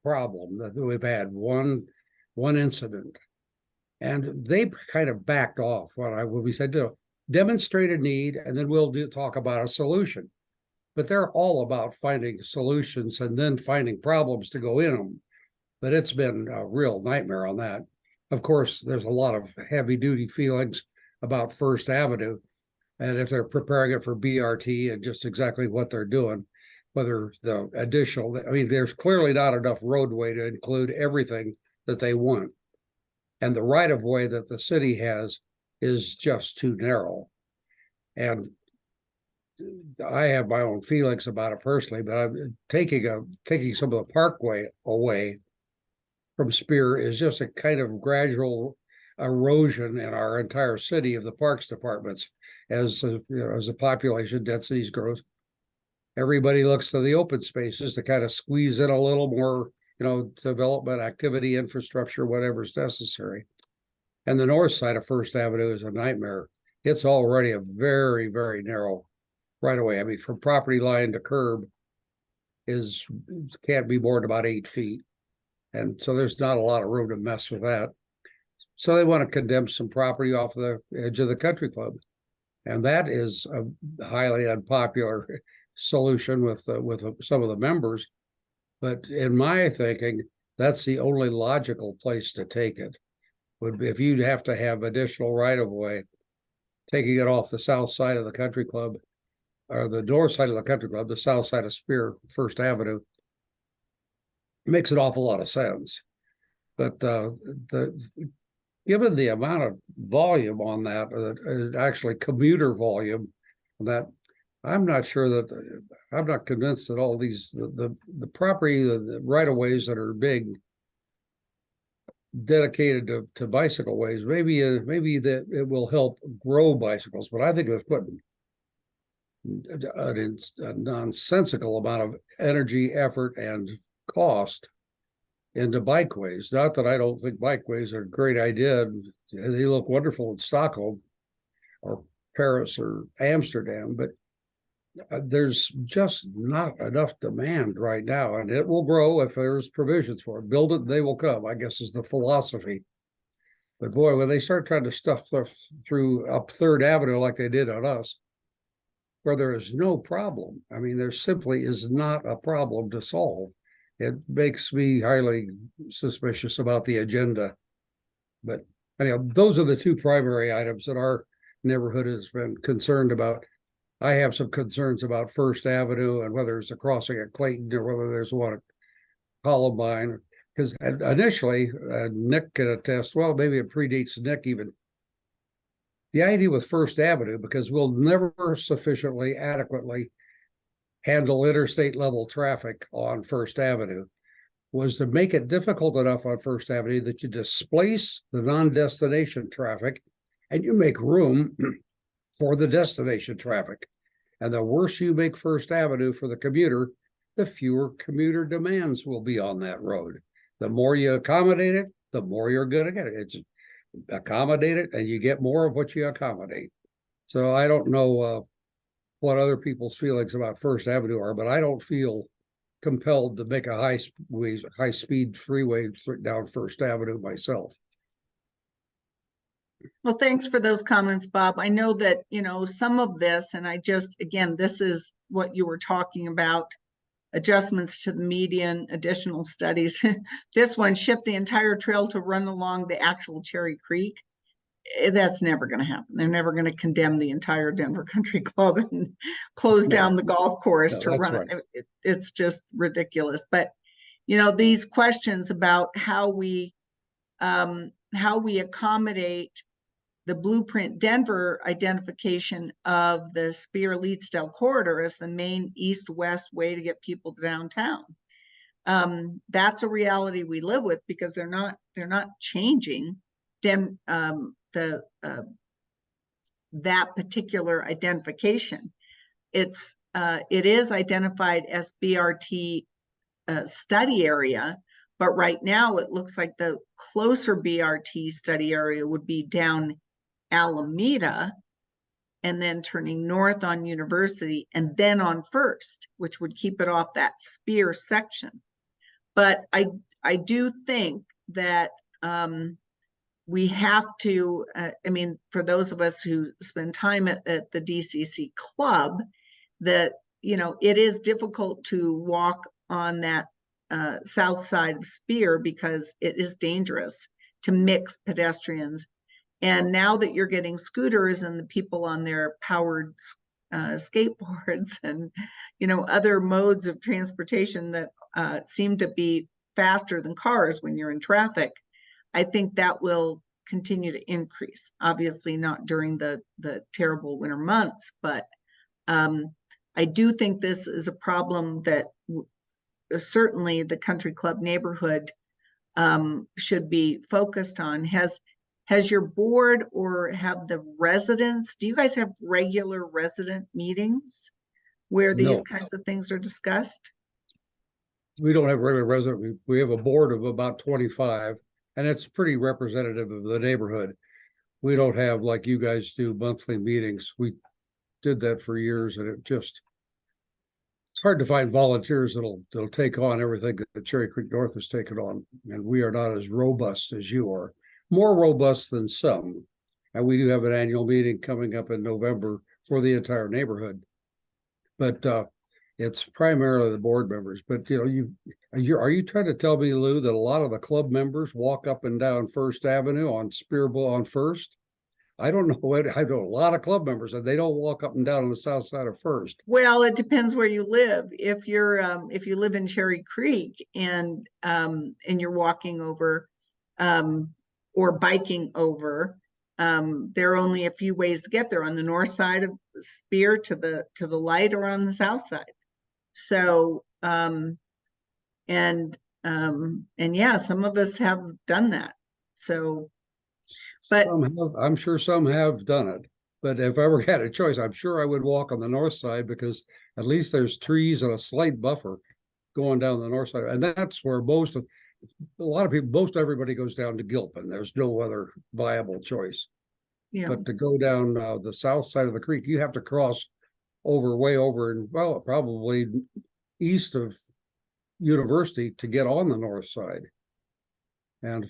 S4: problem that we've had, one incident. And they kind of backed off when we said to demonstrate a need, and then we'll talk about a solution. But they're all about finding solutions and then finding problems to go in them. But it's been a real nightmare on that. Of course, there's a lot of heavy duty feelings about First Avenue, and if they're preparing it for BRT and just exactly what they're doing, whether the additional, I mean, there's clearly not enough roadway to include everything that they want. And the right of way that the city has is just too narrow. And I have my own feelings about it personally, but I'm taking some of the parkway away from Spear is just a kind of gradual erosion in our entire city of the parks departments as the population densities grows. Everybody looks to the open spaces to kind of squeeze in a little more, development, activity, infrastructure, whatever's necessary. And the north side of First Avenue is a nightmare. It's already a very, very narrow right of way. I mean, from property line to curb can't be more than about 8 feet. And so there's not a lot of room to mess with that. So they want to condemn some property off the edge of the country club. And that is a highly unpopular solution with some of the members. But in my thinking, that's the only logical place to take it. Would be if you'd have to have additional right of way, taking it off the south side of the country club, or the north side of the country club, the south side of Spear, First Avenue, makes an awful lot of sense. But given the amount of volume on that, actually commuter volume, that I'm not sure that I'm not convinced that all these the property, the right of ways that are big, dedicated to bicycle ways, maybe that it will help grow bicycles, but I think it's putting a nonsensical amount of energy, effort, and cost into bikeways. Not that I don't think bikeways are a great idea. They look wonderful in Stockholm or Paris or Amsterdam, but there's just not enough demand right now, and it will grow if there's provisions for it. Build it, they will come, I guess, is the philosophy. But boy, when they start trying to stuff through up Third Avenue like they did on us, where there is no problem, I mean, there simply is not a problem to solve. It makes me highly suspicious about the agenda. But anyhow, those are the two primary items that our neighborhood has been concerned about. I have some concerns about First Avenue and whether there's a crossing at Clayton or whether there's one at Columbine. Because initially, Nick can attest, well, maybe it predates Nick even. The idea with First Avenue, because we'll never sufficiently adequately handle interstate level traffic on First Avenue, was to make it difficult enough on First Avenue that you displace the non-destination traffic and you make room for the destination traffic. And the worse you make First Avenue for the commuter, the fewer commuter demands will be on that road. The more you accommodate it, the more you're going to get it. It's accommodate it and you get more of what you accommodate. So I don't know what other people's feelings about First Avenue are, but I don't feel compelled to make a high speed freeway down First Avenue myself.
S1: Well, thanks for those comments, Bob. I know that, some of this, and again, this is what you were talking about, adjustments to the median, additional studies. This one, shift the entire trail to run along the actual Cherry Creek. That's never going to happen. They're never going to condemn the entire Denver Country Club and close down the golf course to run it. It's just ridiculous. But, these questions about how we accommodate the Blueprint Denver identification of the Spear-Leetsdale corridor as the main east-west way to get people downtown. That's a reality we live with because they're not changing that particular identification. It is identified as BRT study area, but right now it looks like the closer BRT study area would be down Alameda and then turning north on University and then on First, which would keep it off that Spear section. But I do think that we have to, for those of us who spend time at the DCC club, that, it is difficult to walk on that south side of Spear because it is dangerous to mix pedestrians. And now that you're getting scooters and the people on their powered skateboards and, other modes of transportation that seem to be faster than cars when you're in traffic, I think that will continue to increase. Obviously not during the terrible winter months, but I do think this is a problem that certainly the country club neighborhood should be focused on. Has your board or have the residents, do you guys have regular resident meetings where these kinds of things are discussed?
S4: We don't have regular resident. We have a board of about 25, and it's pretty representative of the neighborhood. We don't have, like you guys do, monthly meetings. We did that for years, and it's hard to find volunteers that'll take on everything that Cherry Creek North has taken on, and we are not as robust as you are. more robust than some. And we do have an annual meeting coming up in November for the entire neighborhood. But it's primarily the board members. But are you trying to tell me, Lou, that a lot of the club members walk up and down First Avenue on Spearable on First? I don't know what I know a lot of club members and they don't walk up and down on the south side of First.
S1: Well, it depends where you live. If you live in Cherry Creek and you're walking over or biking over, there are only a few ways to get there, on the north side of Spear to the light, or on the south side. So and yeah, some of us have done that. So, but
S4: I'm sure some have done it. But if I ever had a choice, I'm sure I would walk on the north side, because at least there's trees and a slight buffer going down the north side. And that's where most everybody goes down to Gilpin. There's no other viable choice.
S1: yeah,
S4: But to go down the south side of the creek, you have to cross way over, and well, probably east of University to get on the north side. And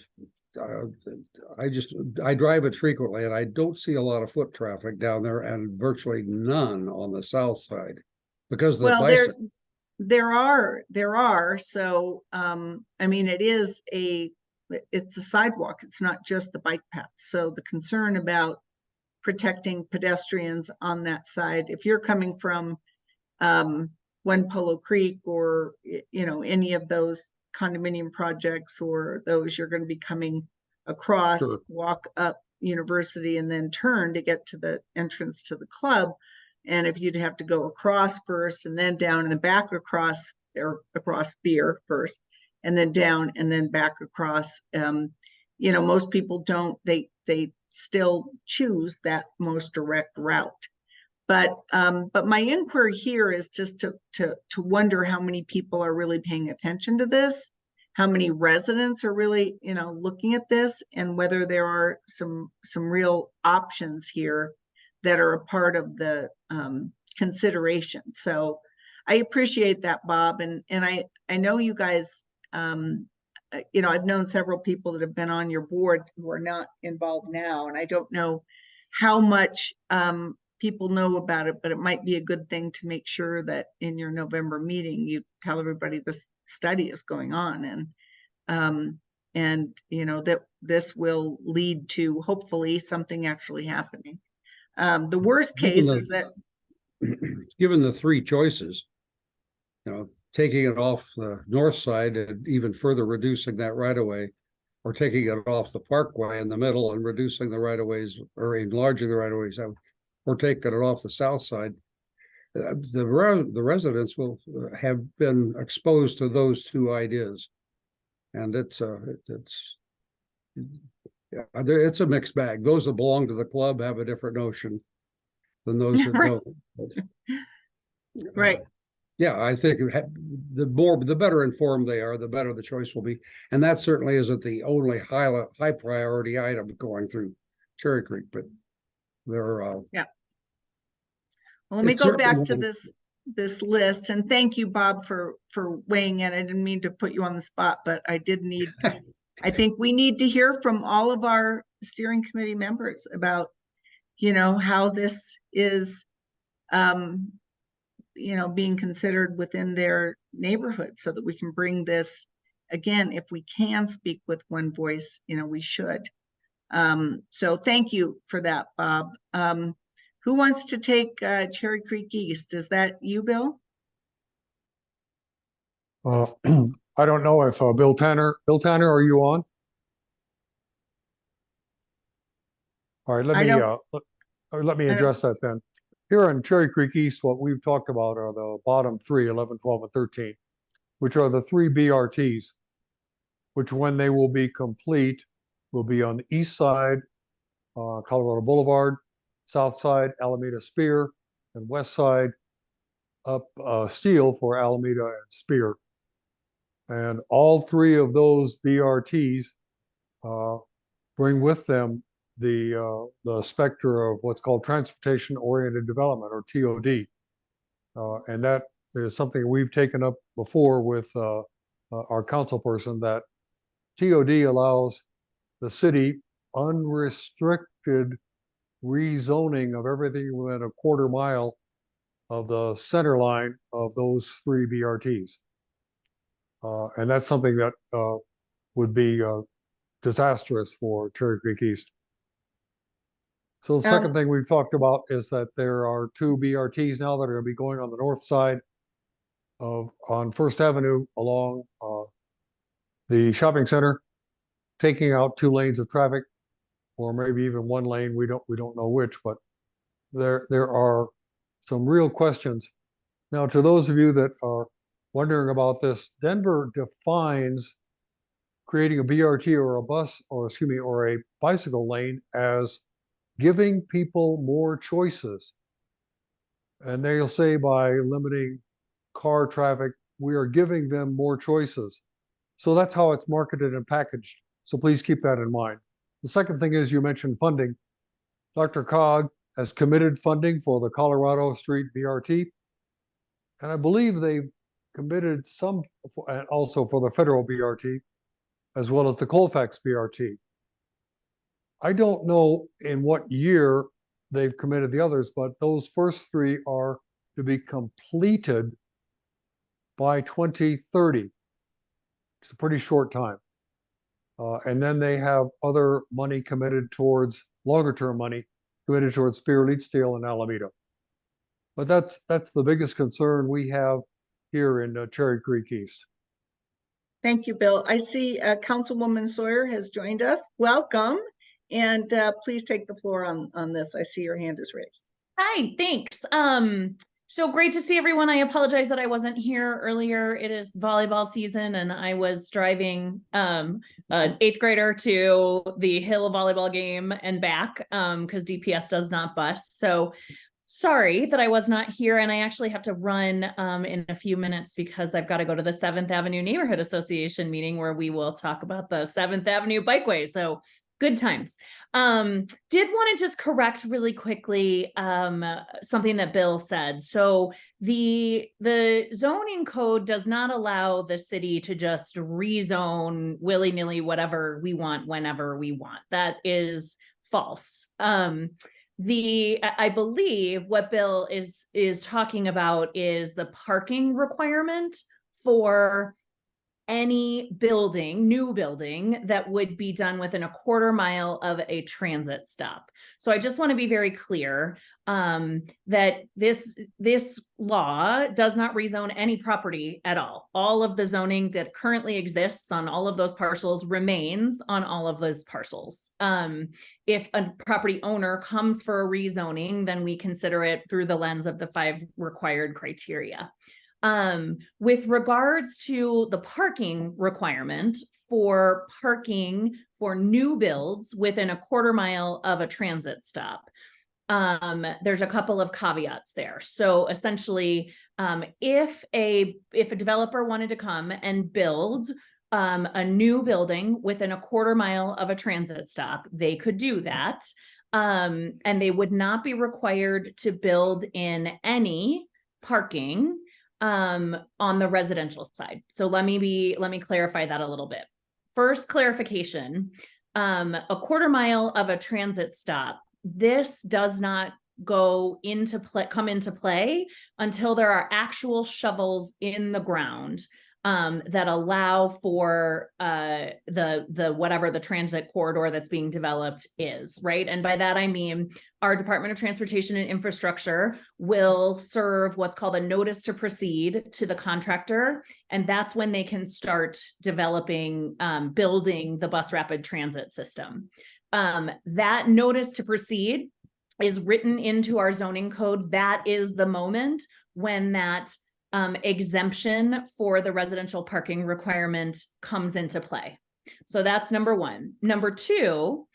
S4: I drive it frequently, and I don't see a lot of foot traffic down there, and virtually none on the south side, because the
S1: well,
S4: bicycle.
S1: there are. So, I mean, it's a sidewalk. It's not just the bike path. So the concern about protecting pedestrians on that side, if you're coming from One Polo Creek, or any of those condominium projects, or those, you're going to be coming across,
S4: Sure.
S1: walk up University, and then turn to get to the entrance to the club. And if you'd have to go across first and then down and back across, or across Spear first and then down and then back across, most people don't, they still choose that most direct route. But my inquiry here is just to wonder how many people are really paying attention to this, how many residents are really, looking at this, and whether there are some real options here that are a part of the consideration. So I appreciate that, Bob. And I know you guys, I've known several people that have been on your board who are not involved now, and I don't know how much people know about it, but it might be a good thing to make sure that in your November meeting, you tell everybody this study is going on, and that this will lead to hopefully something actually happening. The worst case is that,
S4: Given the three choices, taking it off the north side and even further reducing that right of way, or taking it off the parkway in the middle and reducing the right of ways, or enlarging the right of ways, or taking it off the south side, the residents will have been exposed to those two ideas, and it's a mixed bag. Those that belong to the club have a different notion than those that
S1: Right.
S4: don't.
S1: right.
S4: Yeah, I think the better informed they are, the better the choice will be. And that certainly isn't the only high priority item going through Cherry Creek, but there are.
S1: Yeah. Well, let me go back to this list, and thank you, Bob, for weighing in. I didn't mean to put you on the spot, but I think we need to hear from all of our steering committee members about, how this is, being considered within their neighborhood, so that we can bring this, again, if we can speak with one voice, we should. So thank you for that, Bob. Who wants to take Cherry Creek East? Is that you, Bill?
S9: I don't know if Bill Tanner, are you on? All right, let me address that then. Here in Cherry Creek East, what we've talked about are the bottom three, 11, 12, and 13, which are the three BRTs, which when they will be complete, will be on the east side, Colorado Boulevard, south side, Alameda Spear, and west side, up Steel for Alameda and Spear. And all three of those BRTs bring with them the specter of what's called transportation-oriented development, or TOD. And that is something we've taken up before with our council person, that TOD allows the city unrestricted rezoning of everything within a quarter mile of the center line of those 3 BRTs. And that's something that would be disastrous for Cherry Creek East. So the second thing we've talked about is that there are 2 BRTs now that are going to be going on the north side on First Avenue along the shopping center, taking out 2 lanes of traffic, or maybe even 1 lane. We don't know which, but there are some real questions. Now, to those of you that are wondering about this, Denver defines creating a BRT or a bus, or excuse me, or a bicycle lane as giving people more choices. And they'll say by limiting car traffic, we are giving them more choices. So that's how it's marketed and packaged. So please keep that in mind. The second thing is, you mentioned funding. Dr. Cog has committed funding for the Colorado Street BRT. And I believe they've committed some, and also for the federal BRT, as well as the Colfax BRT. I don't know in what year they've committed the others, but those first 3 are to be completed by 2030. It's a pretty short time. And then they have other money committed towards, longer term money committed towards Spear, Leetsdale, and Alameda. But that's the biggest concern we have here in Cherry Creek East.
S1: Thank you, Bill. I see Councilwoman Sawyer has joined us. Welcome. And please take the floor on this. I see your hand is raised.
S10: Hi, thanks. So great to see everyone. I apologize that I wasn't here earlier. It is volleyball season and I was driving an 8th grader to the Hill volleyball game and back because DPS does not bus. So sorry that I was not here, and I actually have to run in a few minutes because I've got to go to the 7th Avenue Neighborhood Association meeting where we will talk about the 7th Avenue bikeway. So good times. Did want to just correct really quickly something that Bill said. So the zoning code does not allow the city to just rezone willy-nilly whatever we want whenever we want. That is false. I believe what Bill is talking about is the parking requirement for any building, new building that would be done within a quarter mile of a transit stop. So I just want to be very clear that this law does not rezone any property at all. All of the zoning that currently exists on all of those parcels remains on all of those parcels. If a property owner comes for a rezoning, then we consider it through the lens of the 5 required criteria. With regards to the parking requirement for parking for new builds within a quarter mile of a transit stop, there's a couple of caveats there. So essentially, if a developer wanted to come and build a new building within a quarter mile of a transit stop, they could do that. And they would not be required to build in any parking on the residential side. So let me clarify that a little bit. First clarification, a quarter mile of a transit stop, this does not come into play until there are actual shovels in the ground that allow for the whatever the transit corridor that's being developed is, right? And by that I mean our Department of Transportation and Infrastructure will serve what's called a notice to proceed to the contractor, and that's when they can start developing, building the bus rapid transit system. That notice to proceed is written into our zoning code. That is the moment when that exemption for the residential parking requirement comes into play. So that's number one. Number two,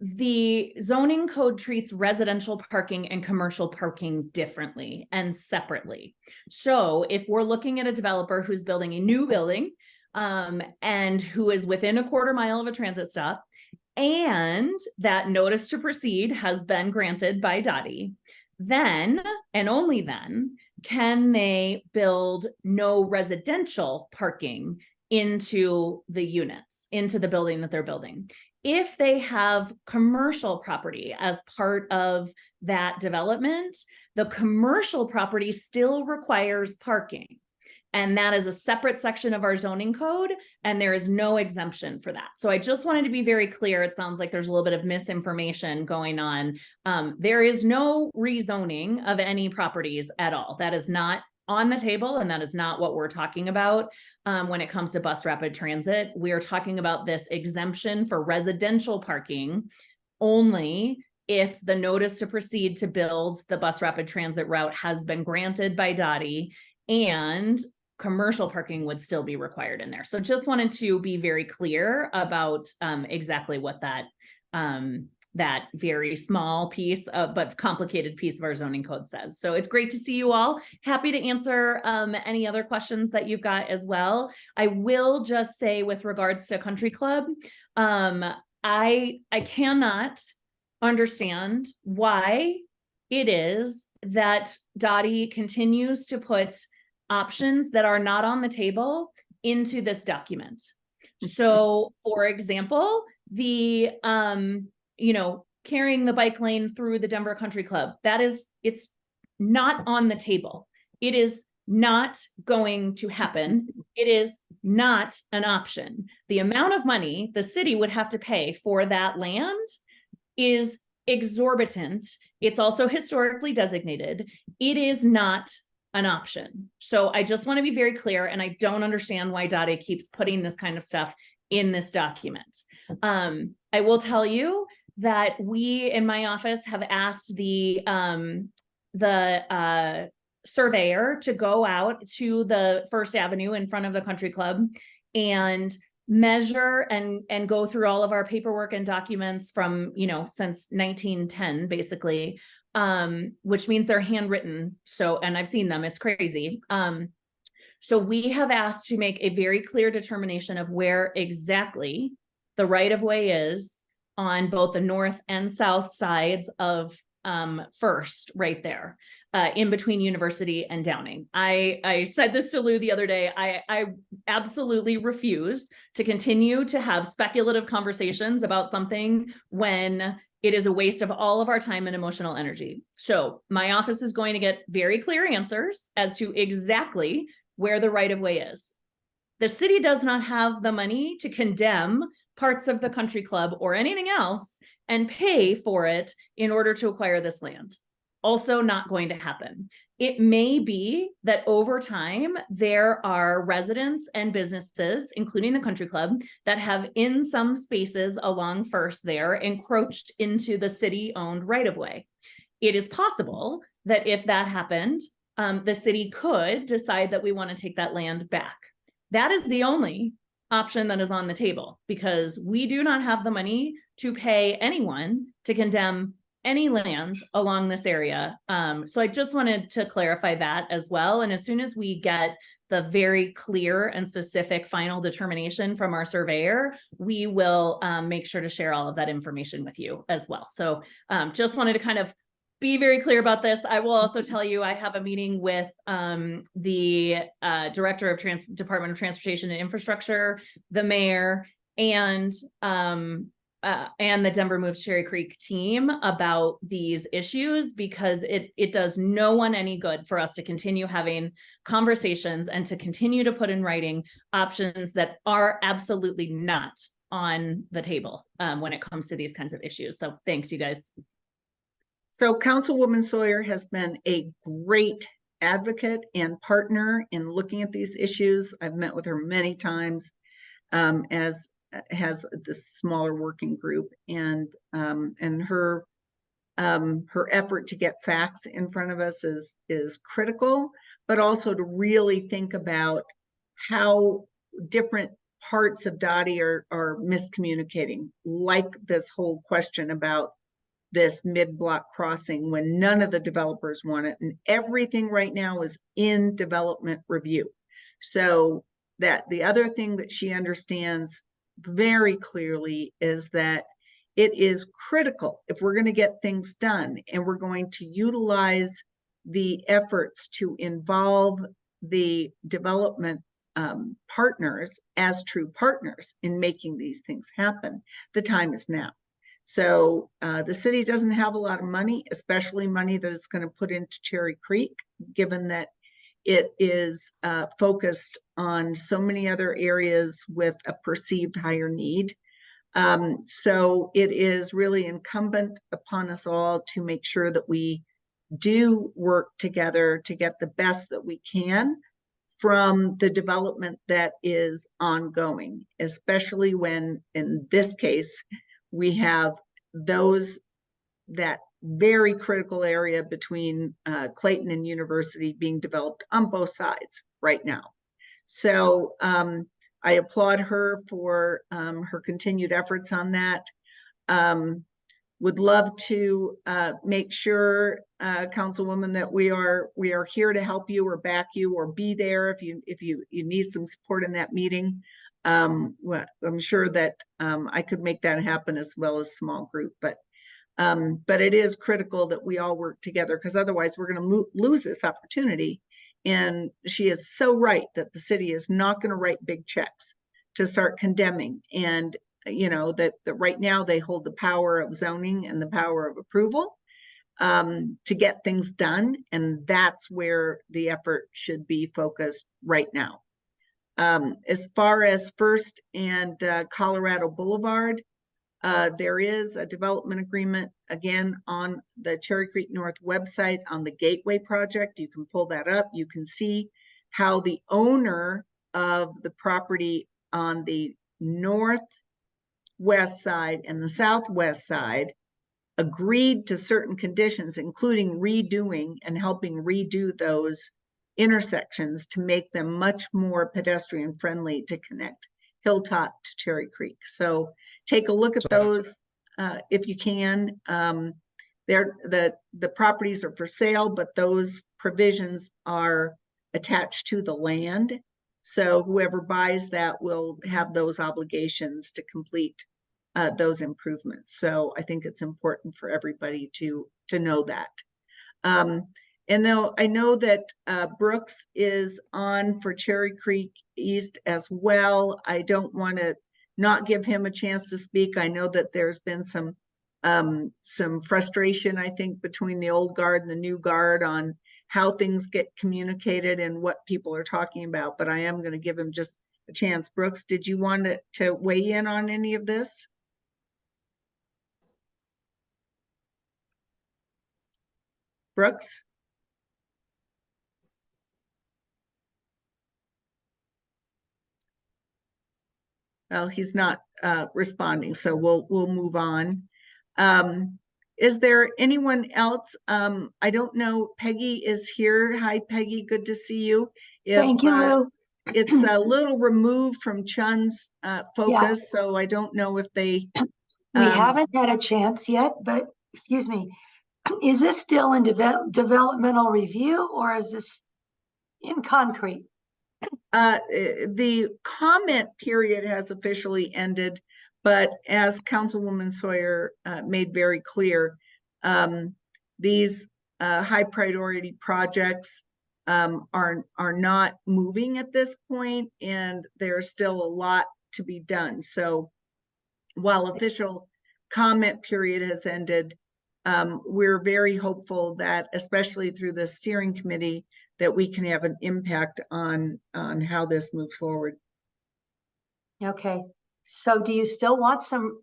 S10: the zoning code treats residential parking and commercial parking differently and separately. So if we're looking at a developer who's building a new building and who is within a quarter mile of a transit stop, and that notice to proceed has been granted by DOTI, then and only then can they build no residential parking into the units, into the building that they're building. If they have commercial property as part of that development, the commercial property still requires parking. And that is a separate section of our zoning code, and there is no exemption for that. So I just wanted to be very clear. It sounds like there's a little bit of misinformation going on. There is no rezoning of any properties at all. That is not on the table, and that is not what we're talking about when it comes to bus rapid transit. We are talking about this exemption for residential parking only if the notice to proceed to build the bus rapid transit route has been granted by DOTI, and commercial parking would still be required in there. So just wanted to be very clear about exactly what that very small piece but complicated piece of our zoning code says. So it's great to see you all. Happy to answer any other questions that you've got as well. I will just say with regards to Country Club, I cannot understand why it is that DOTI continues to put options that are not on the table into this document. So for example, the carrying the bike lane through the Denver Country Club, it's not on the table. It is not going to happen. It is not an option. The amount of money the city would have to pay for that land is exorbitant. It's also historically designated. It is not an option. So I just want to be very clear, and I don't understand why DOTI keeps putting this kind of stuff in this document. I will tell you that we in my office have asked the surveyor to go out to the First Avenue in front of the Country Club and measure and go through all of our paperwork and documents from, since 1910, basically, which means they're handwritten. So, and I've seen them, it's crazy. So we have asked to make a very clear determination of where exactly the right-of-way is on both the north and south sides of First, right there, in between University and Downing. I said this to Lou the other day. I absolutely refuse to continue to have speculative conversations about something when it is a waste of all of our time and emotional energy. So my office is going to get very clear answers as to exactly where the right-of-way is. The city does not have the money to condemn parts of the Country Club or anything else and pay for it in order to acquire this land. Also not going to happen. It may be that over time, there are residents and businesses, including the Country Club, that have in some spaces along First there encroached into the city-owned right-of-way. It is possible that if that happened, the city could decide that we want to take that land back. That is the only option that is on the table, because we do not have the money to pay anyone to condemn any land along this area. So I just wanted to clarify that as well. And as soon as we get the very clear and specific final determination from our surveyor, we will make sure to share all of that information with you as well. So just wanted to kind of be very clear about this. I will also tell you, I have a meeting with the Director of Department of Transportation and Infrastructure, the mayor, and the Denver Moves Cherry Creek team about these issues, because it does no one any good for us to continue having conversations and to continue to put in writing options that are absolutely not on the table when it comes to these kinds of issues. So thanks, you guys.
S1: So Councilwoman Sawyer has been a great advocate and partner in looking at these issues. I've met with her many times, as has this smaller working group, and her effort to get facts in front of us is critical, but also to really think about how different parts of DOTI are miscommunicating, like this whole question about this mid-block crossing when none of the developers want it, and everything right now is in development review. So that the other thing that she understands very clearly is that it is critical, if we're going to get things done and we're going to utilize the efforts to involve the development partners as true partners in making these things happen. The time is now. So the city doesn't have a lot of money, especially money that it's going to put into Cherry Creek, given that it is focused on so many other areas with a perceived higher need. So it is really incumbent upon us all to make sure that we do work together to get the best that we can from the development that is ongoing, especially when, in this case, we have that very critical area between Clayton and University being developed on both sides right now. So I applaud her for her continued efforts on that. Would love to make sure, Councilwoman, that we are here to help you or back you or be there if you need some support in that meeting. Well, I'm sure that I could make that happen as well as small group, but it is critical that we all work together, because otherwise we're going to lose this opportunity. And she is so right that the city is not going to write big checks to start condemning. And you know, that right now they hold the power of zoning and the power of approval to get things done. And that's where the effort should be focused right now. As far as First and Colorado Boulevard, there is a development agreement, again, on the Cherry Creek North website on the Gateway project. You can pull that up. You can see how the owner of the property on the northwest side and the southwest side agreed to certain conditions, including redoing and helping redo those intersections to make them much more pedestrian friendly to connect Hilltop to Cherry Creek. So take a look at those if you can. The properties are for sale, but those provisions are attached to the land. So whoever buys that will have those obligations to complete those improvements. So I think it's important for everybody to know that. And though I know that Brooks is on for Cherry Creek East as well, I don't want to not give him a chance to speak. I know that there's been some frustration, I think, between the old guard and the new guard on how things get communicated and what people are talking about, but I am going to give him just a chance. Brooks, did you want to weigh in on any of this? Brooks? Well, he's not responding, so we'll move on. Is there anyone else? I don't know. Peggy is here. Hi, Peggy. Good to see you.
S11: Thank you, Lou.
S1: It's a little removed from Chun's focus, so I don't know if they.
S11: We haven't had a chance yet, but excuse me. Is this still in developmental review, or is this in concrete?
S1: The comment period has officially ended, but as Councilwoman Sawyer made very clear, these high priority projects are not moving at this point, and there's still a lot to be done. So while official comment period has ended, we're very hopeful that, especially through the steering committee, that we can have an impact on how this moves forward.
S11: Okay, so do you still want some,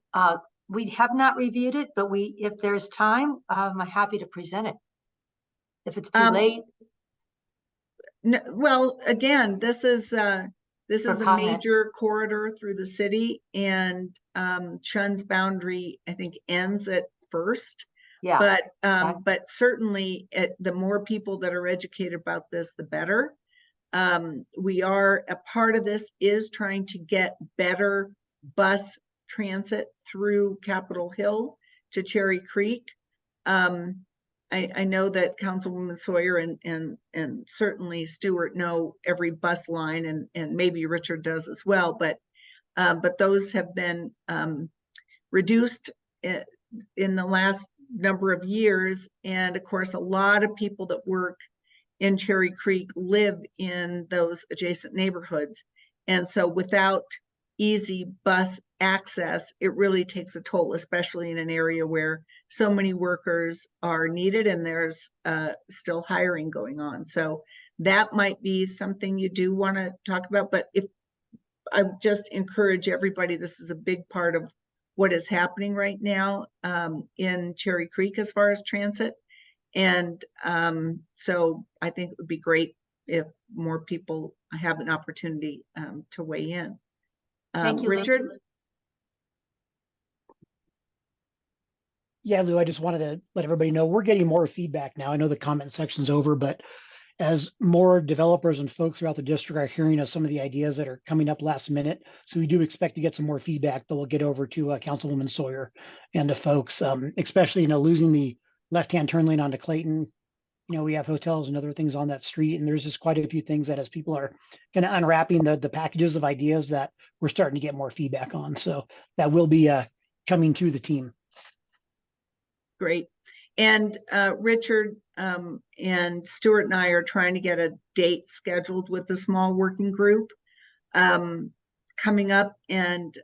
S11: we have not reviewed it, but if there's time, I'm happy to present it. If it's too late.
S1: No, well, again, this is a
S11: comment.
S1: major corridor through the city, and Chun's boundary, I think, ends at First.
S11: Yeah.
S1: But certainly the more people that are educated about this, the better. We are, a part of this is trying to get better bus transit through Capitol Hill to Cherry Creek. I know that Councilwoman Sawyer and certainly Stewart know every bus line, and maybe Richard does as well, but those have been reduced in the last number of years. And of course, a lot of people that work in Cherry Creek live in those adjacent neighborhoods. And so without easy bus access, it really takes a toll, especially in an area where so many workers are needed and there's still hiring going on. So that might be something you do want to talk about. But if I just encourage everybody, this is a big part of what is happening right now in Cherry Creek as far as transit. And so I think it would be great if more people have an opportunity to weigh in.
S11: Thank you, Lou.
S1: Richard?
S6: Yeah, Lou, I just wanted to let everybody know we're getting more feedback now. I know the comment section's over, but as more developers and folks throughout the district are hearing of some of the ideas that are coming up last minute. So we do expect to get some more feedback that will get over to Councilwoman Sawyer and to folks, especially, losing the left-hand turn lane onto Clayton. We have hotels and other things on that street, and there's just quite a few things that as people are kind of unwrapping the packages of ideas that we're starting to get more feedback on. So that will be coming to the team.
S1: Great. And Richard and Stuart and I are trying to get a date scheduled with the small working group coming up, and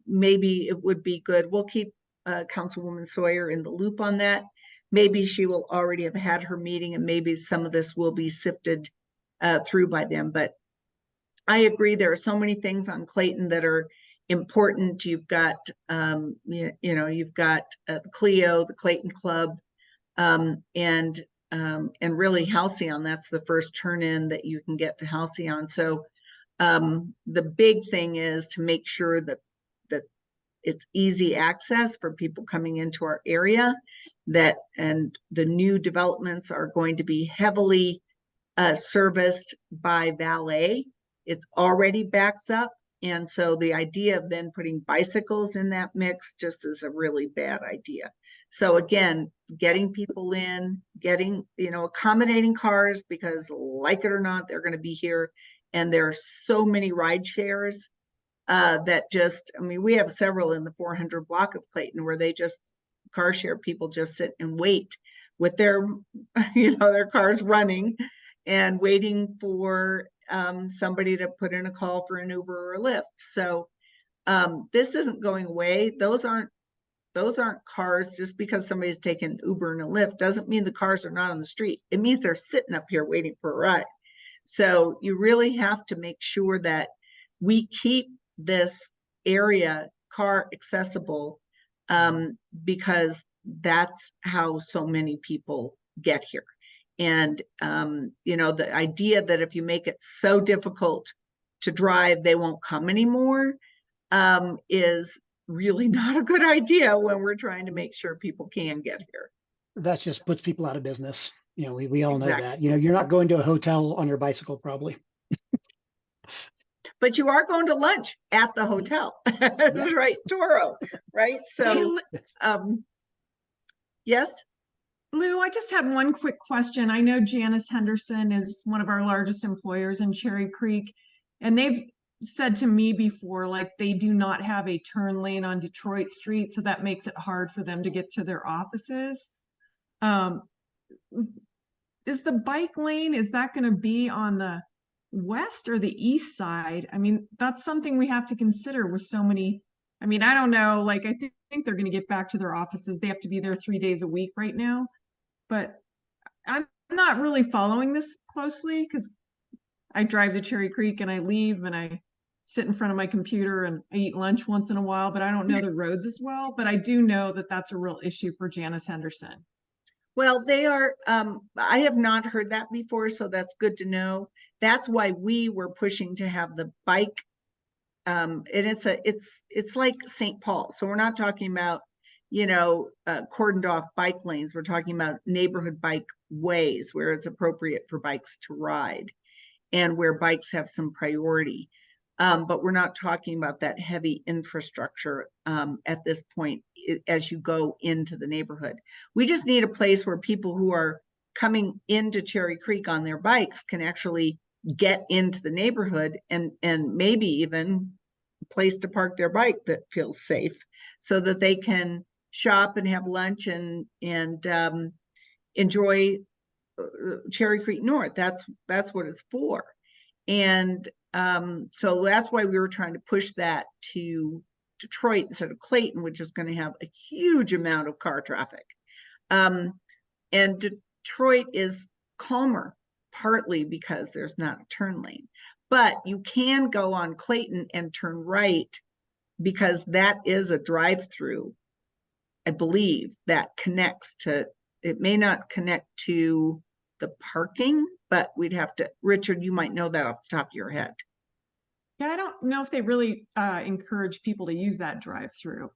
S1: maybe it would be good. We'll keep Councilwoman Sawyer in the loop on that. Maybe she will already have had her meeting, and maybe some of this will be sifted through by them. But I agree, there are so many things on Clayton that are important. You've got, you've got Clio, the Clayton Club, and really Halcyon. That's the first turn in that you can get to Halcyon. So the big thing is to make sure that it's easy access for people coming into our area. And the new developments are going to be heavily serviced by valet. It already backs up. And so the idea of then putting bicycles in that mix just is a really bad idea. So again, getting people in, accommodating cars, because like it or not, they're going to be here. And there are so many ride shares that we have several in the 400 block of Clayton where they just car share, people just sit and wait with their, their cars running and waiting for somebody to put in a call for an Uber or a Lyft. So this isn't going away. Those aren't cars. Just because somebody's taken Uber and a Lyft doesn't mean the cars are not on the street. It means they're sitting up here waiting for a ride. So you really have to make sure that we keep this area car accessible because that's how so many people get here. And, the idea that if you make it so difficult to drive, they won't come anymore is really not a good idea when we're trying to make sure people can get here.
S6: That just puts people out of business. We all know
S1: Exactly.
S6: that. You're not going to a hotel on your bicycle, probably.
S1: But you are going to lunch at the hotel. That's right, Toro, right? So, yes?
S7: Lou, I just had one quick question. I know Janice Henderson is one of our largest employers in Cherry Creek, and they've said to me before, like, they do not have a turn lane on Detroit Street, so that makes it hard for them to get to their offices. Is the bike lane, is that going to be on the west or the east side? I mean, that's something we have to consider with so many. I mean, I don't know, like, I think they're going to get back to their offices. They have to be there 3 days a week right now. But I'm not really following this closely because I drive to Cherry Creek and I leave and I sit in front of my computer and I eat lunch once in a while, but I don't know the roads as well. But I do know that that's a real issue for Janice Henderson.
S1: Well, they are, I have not heard that before, so that's good to know. That's why we were pushing to have the bike. And it's like St. Paul. So we're not talking about, cordoned off bike lanes. We're talking about neighborhood bike ways where it's appropriate for bikes to ride and where bikes have some priority. But we're not talking about that heavy infrastructure at this point as you go into the neighborhood. We just need a place where people who are coming into Cherry Creek on their bikes can actually get into the neighborhood and maybe even a place to park their bike that feels safe so that they can shop and have lunch and enjoy Cherry Creek North. That's what it's for. And so that's why we were trying to push that to Detroit instead of Clayton, which is going to have a huge amount of car traffic. And Detroit is calmer, partly because there's not a turn lane. But you can go on Clayton and turn right because that is a drive-through, I believe, that connects to, it may not connect to the parking, but we'd have to, Richard, you might know that off the top of your head.
S7: Yeah, I don't know if they really encourage people to use that drive-through.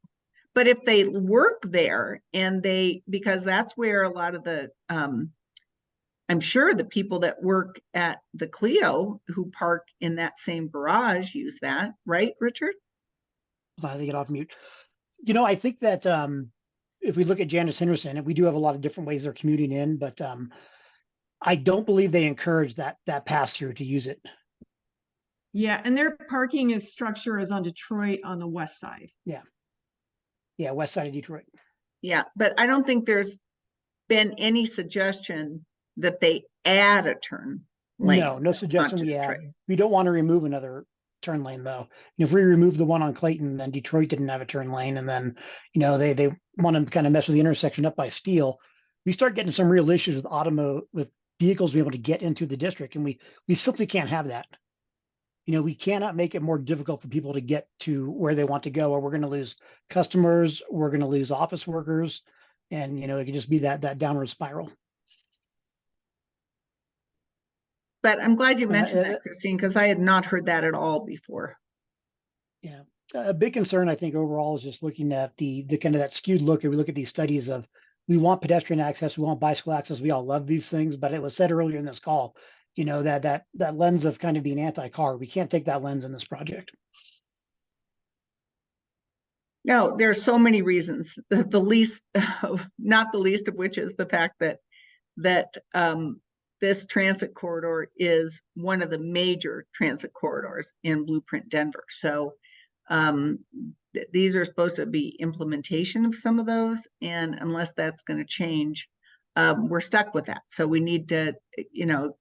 S1: But if they work there and because that's where a lot of the, I'm sure the people that work at the Clio who park in that same garage use that, right, Richard?
S6: I think get off mute. You know, I think that if we look at Janice Henderson, and we do have a lot of different ways they're commuting in, but I don't believe they encourage that pass through to use it.
S7: Yeah, and their parking structure is on Detroit on the west side.
S6: Yeah, west side of Detroit.
S1: Yeah, but I don't think there's been any suggestion that they add a turn lane.
S6: No suggestion
S1: onto
S6: we add.
S1: Detroit.
S6: We don't want to remove another turn lane though. And if we remove the one on Clayton, then Detroit didn't have a turn lane, and then they want to kind of mess with the intersection up by Steele. We start getting some real issues with vehicles being able to get into the district, and we simply can't have that. We cannot make it more difficult for people to get to where they want to go, or we're going to lose customers, we're going to lose office workers, and it could just be that downward spiral.
S1: But I'm glad you mentioned that, Christine, because I had not heard that at all before.
S6: Yeah, a big concern I think overall is just looking at the kind of that skewed look. If we look at these studies of, we want pedestrian access, we want bicycle access, we all love these things, but it was said earlier in this call, that lens of kind of being anti-car, we can't take that lens in this project.
S1: No, there are so many reasons. The least, not the least of which is the fact that this transit corridor is one of the major transit corridors in Blueprint Denver. So these are supposed to be implementation of some of those, and unless that's going to change, we're stuck with that. So we need to,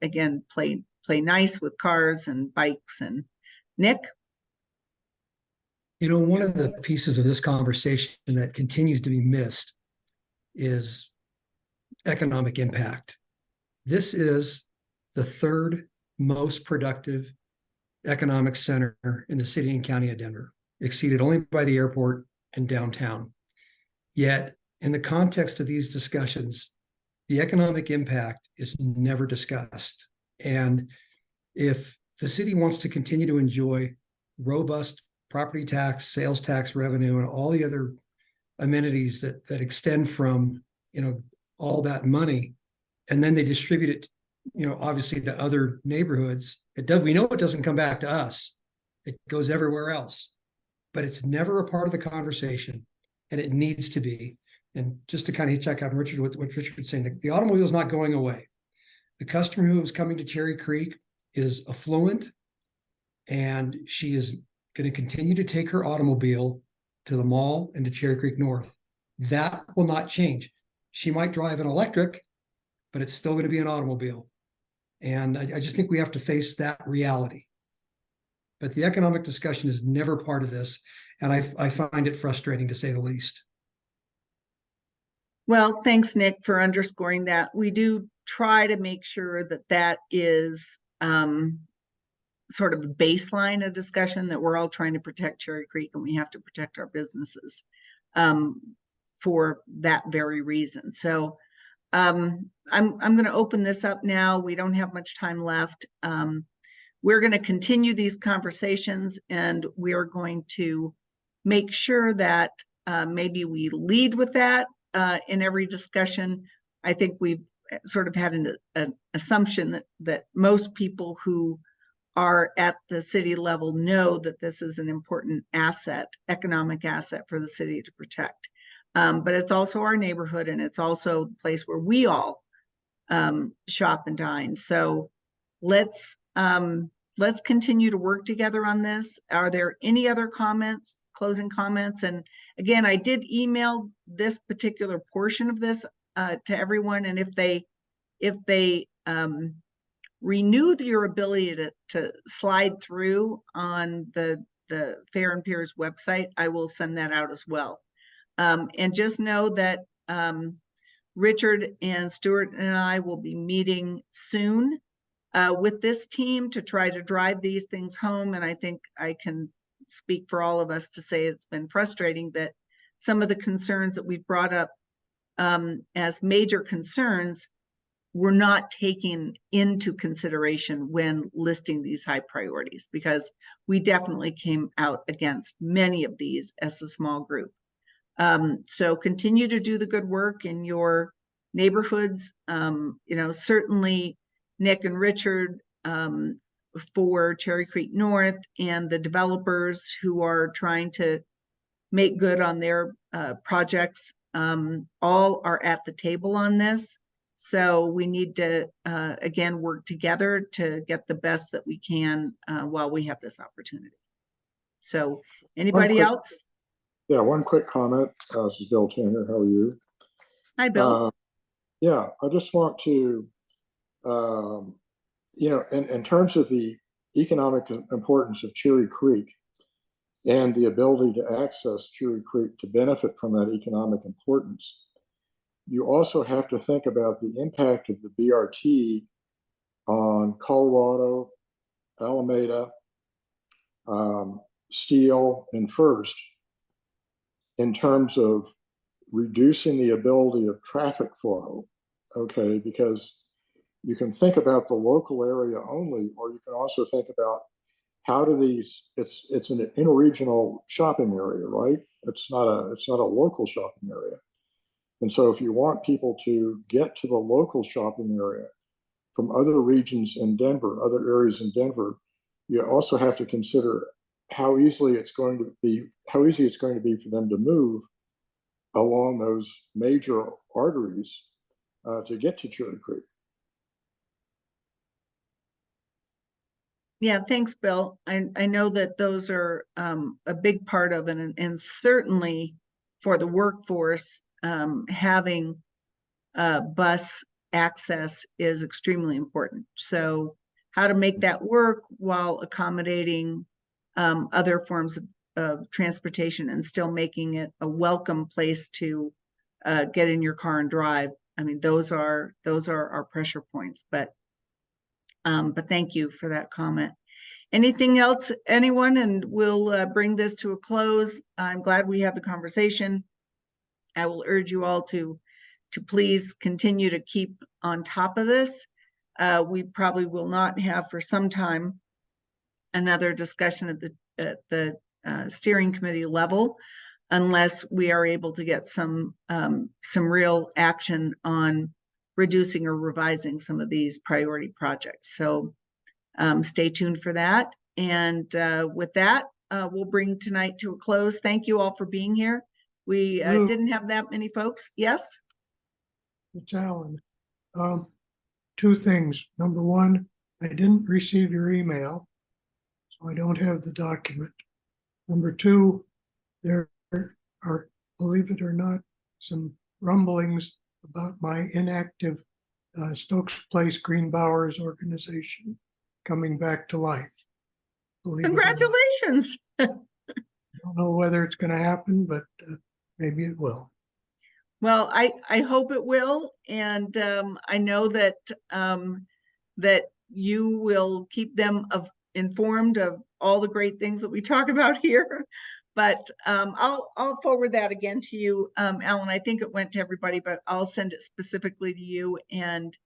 S1: again, play nice with cars and bikes. And Nick?
S2: One of the pieces of this conversation that continues to be missed is economic impact. This is the third most productive economic center in the city and county of Denver, exceeded only by the airport and downtown. Yet, in the context of these discussions, the economic impact is never discussed. And if the city wants to continue to enjoy robust property tax, sales tax revenue, and all the other amenities that extend from, all that money, and then they distribute it, obviously to other neighborhoods, we know it doesn't come back to us. It goes everywhere else, but it's never a part of the conversation, and it needs to be. And just to kind of check out Richard, what Richard was saying, the automobile is not going away. The customer who is coming to Cherry Creek is affluent, and she is going to continue to take her automobile to the mall and to Cherry Creek North. That will not change. She might drive an electric, but it's still going to be an automobile. And I just think we have to face that reality. But the economic discussion is never part of this. And I find it frustrating, to say the least.
S1: Well, thanks, Nick, for underscoring that. We do try to make sure that is sort of a baseline of discussion, that we're all trying to protect Cherry Creek, and we have to protect our businesses for that very reason. So I'm going to open this up now. We don't have much time left. We're going to continue these conversations, and we are going to make sure that maybe we lead with that in every discussion. I think we've sort of had an assumption that most people who are at the city level know that this is an important asset, economic asset for the city to protect. But it's also our neighborhood, and it's also a place where we all shop and dine. So let's continue to work together on this. Are there any other comments, closing comments? And again, I did email this particular portion of this to everyone, and if if they renew your ability to slide through on the Fair and Peers website, I will send that out as well. And just know that Richard and Stuart and I will be meeting soon with this team to try to drive these things home. And I think I can speak for all of us to say it's been frustrating that some of the concerns that we've brought up as major concerns were not taken into consideration when listing these high priorities, because we definitely came out against many of these as a small group. So continue to do the good work in your neighborhoods. You know, certainly Nick and Richard for Cherry Creek North and the developers who are trying to make good on their projects, all are at the table on this. So we need to, again, work together to get the best that we can while we have this opportunity. So anybody else?
S12: Yeah, one quick comment. This is Bill Tanner. How are you?
S1: Hi, Bill.
S12: Yeah, I just want to, you know, in terms of the economic importance of Cherry Creek and the ability to access Cherry Creek to benefit from that economic importance, you also have to think about the impact of the BRT on Colorado, Alameda, Steele, and First, in terms of reducing the ability of traffic flow, okay? Because you can think about the local area only, or you can also think about how do these, it's an interregional shopping area, right? It's not a local shopping area. And so if you want people to get to the local shopping area from other regions in Denver, other areas in Denver, you also have to consider how easy it's going to be for them to move along those major arteries to get to Cherry Creek.
S1: Yeah, thanks, Bill. I know that those are a big part of it, and certainly for the workforce, having bus access is extremely important. So how to make that work while accommodating other forms of transportation and still making it a welcome place to get in your car and drive. I mean, those are our pressure points, but thank you for that comment. Anything else, anyone? And we'll bring this to a close. I'm glad we had the conversation. I will urge you all to please continue to keep on top of this. We probably will not have for some time another discussion at the steering committee level unless we are able to get some real action on reducing or revising some of these priority projects. So stay tuned for that. And with that, we'll bring tonight to a close. Thank you all for being here. We didn't have that many folks. Yes?
S8: It's Alan. Two things. Number one, I didn't receive your email, so I don't have the document. Number two, there are, believe it or not, some rumblings about my inactive Stokes Place Greenbowers organization coming back to life.
S1: Congratulations.
S8: I don't know whether it's going to happen, but maybe it will.
S1: Well, I hope it will, and I know that that you will keep them informed of all the great things that we talk about here. But I'll forward that again to you, Alan. I think it went to everybody, but I'll send it specifically to you. And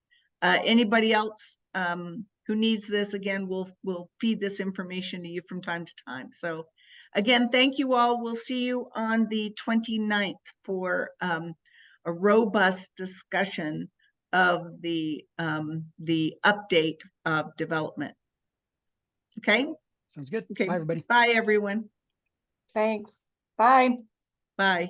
S1: anybody else who needs this, again, we'll feed this information to you from time to time. So again, thank you all. We'll see you on the 29th for a robust discussion of the update of development. Okay.
S6: Sounds good.
S1: Okay.
S6: Bye, everybody.
S1: Bye, everyone.
S3: Thanks. Bye.
S1: Bye.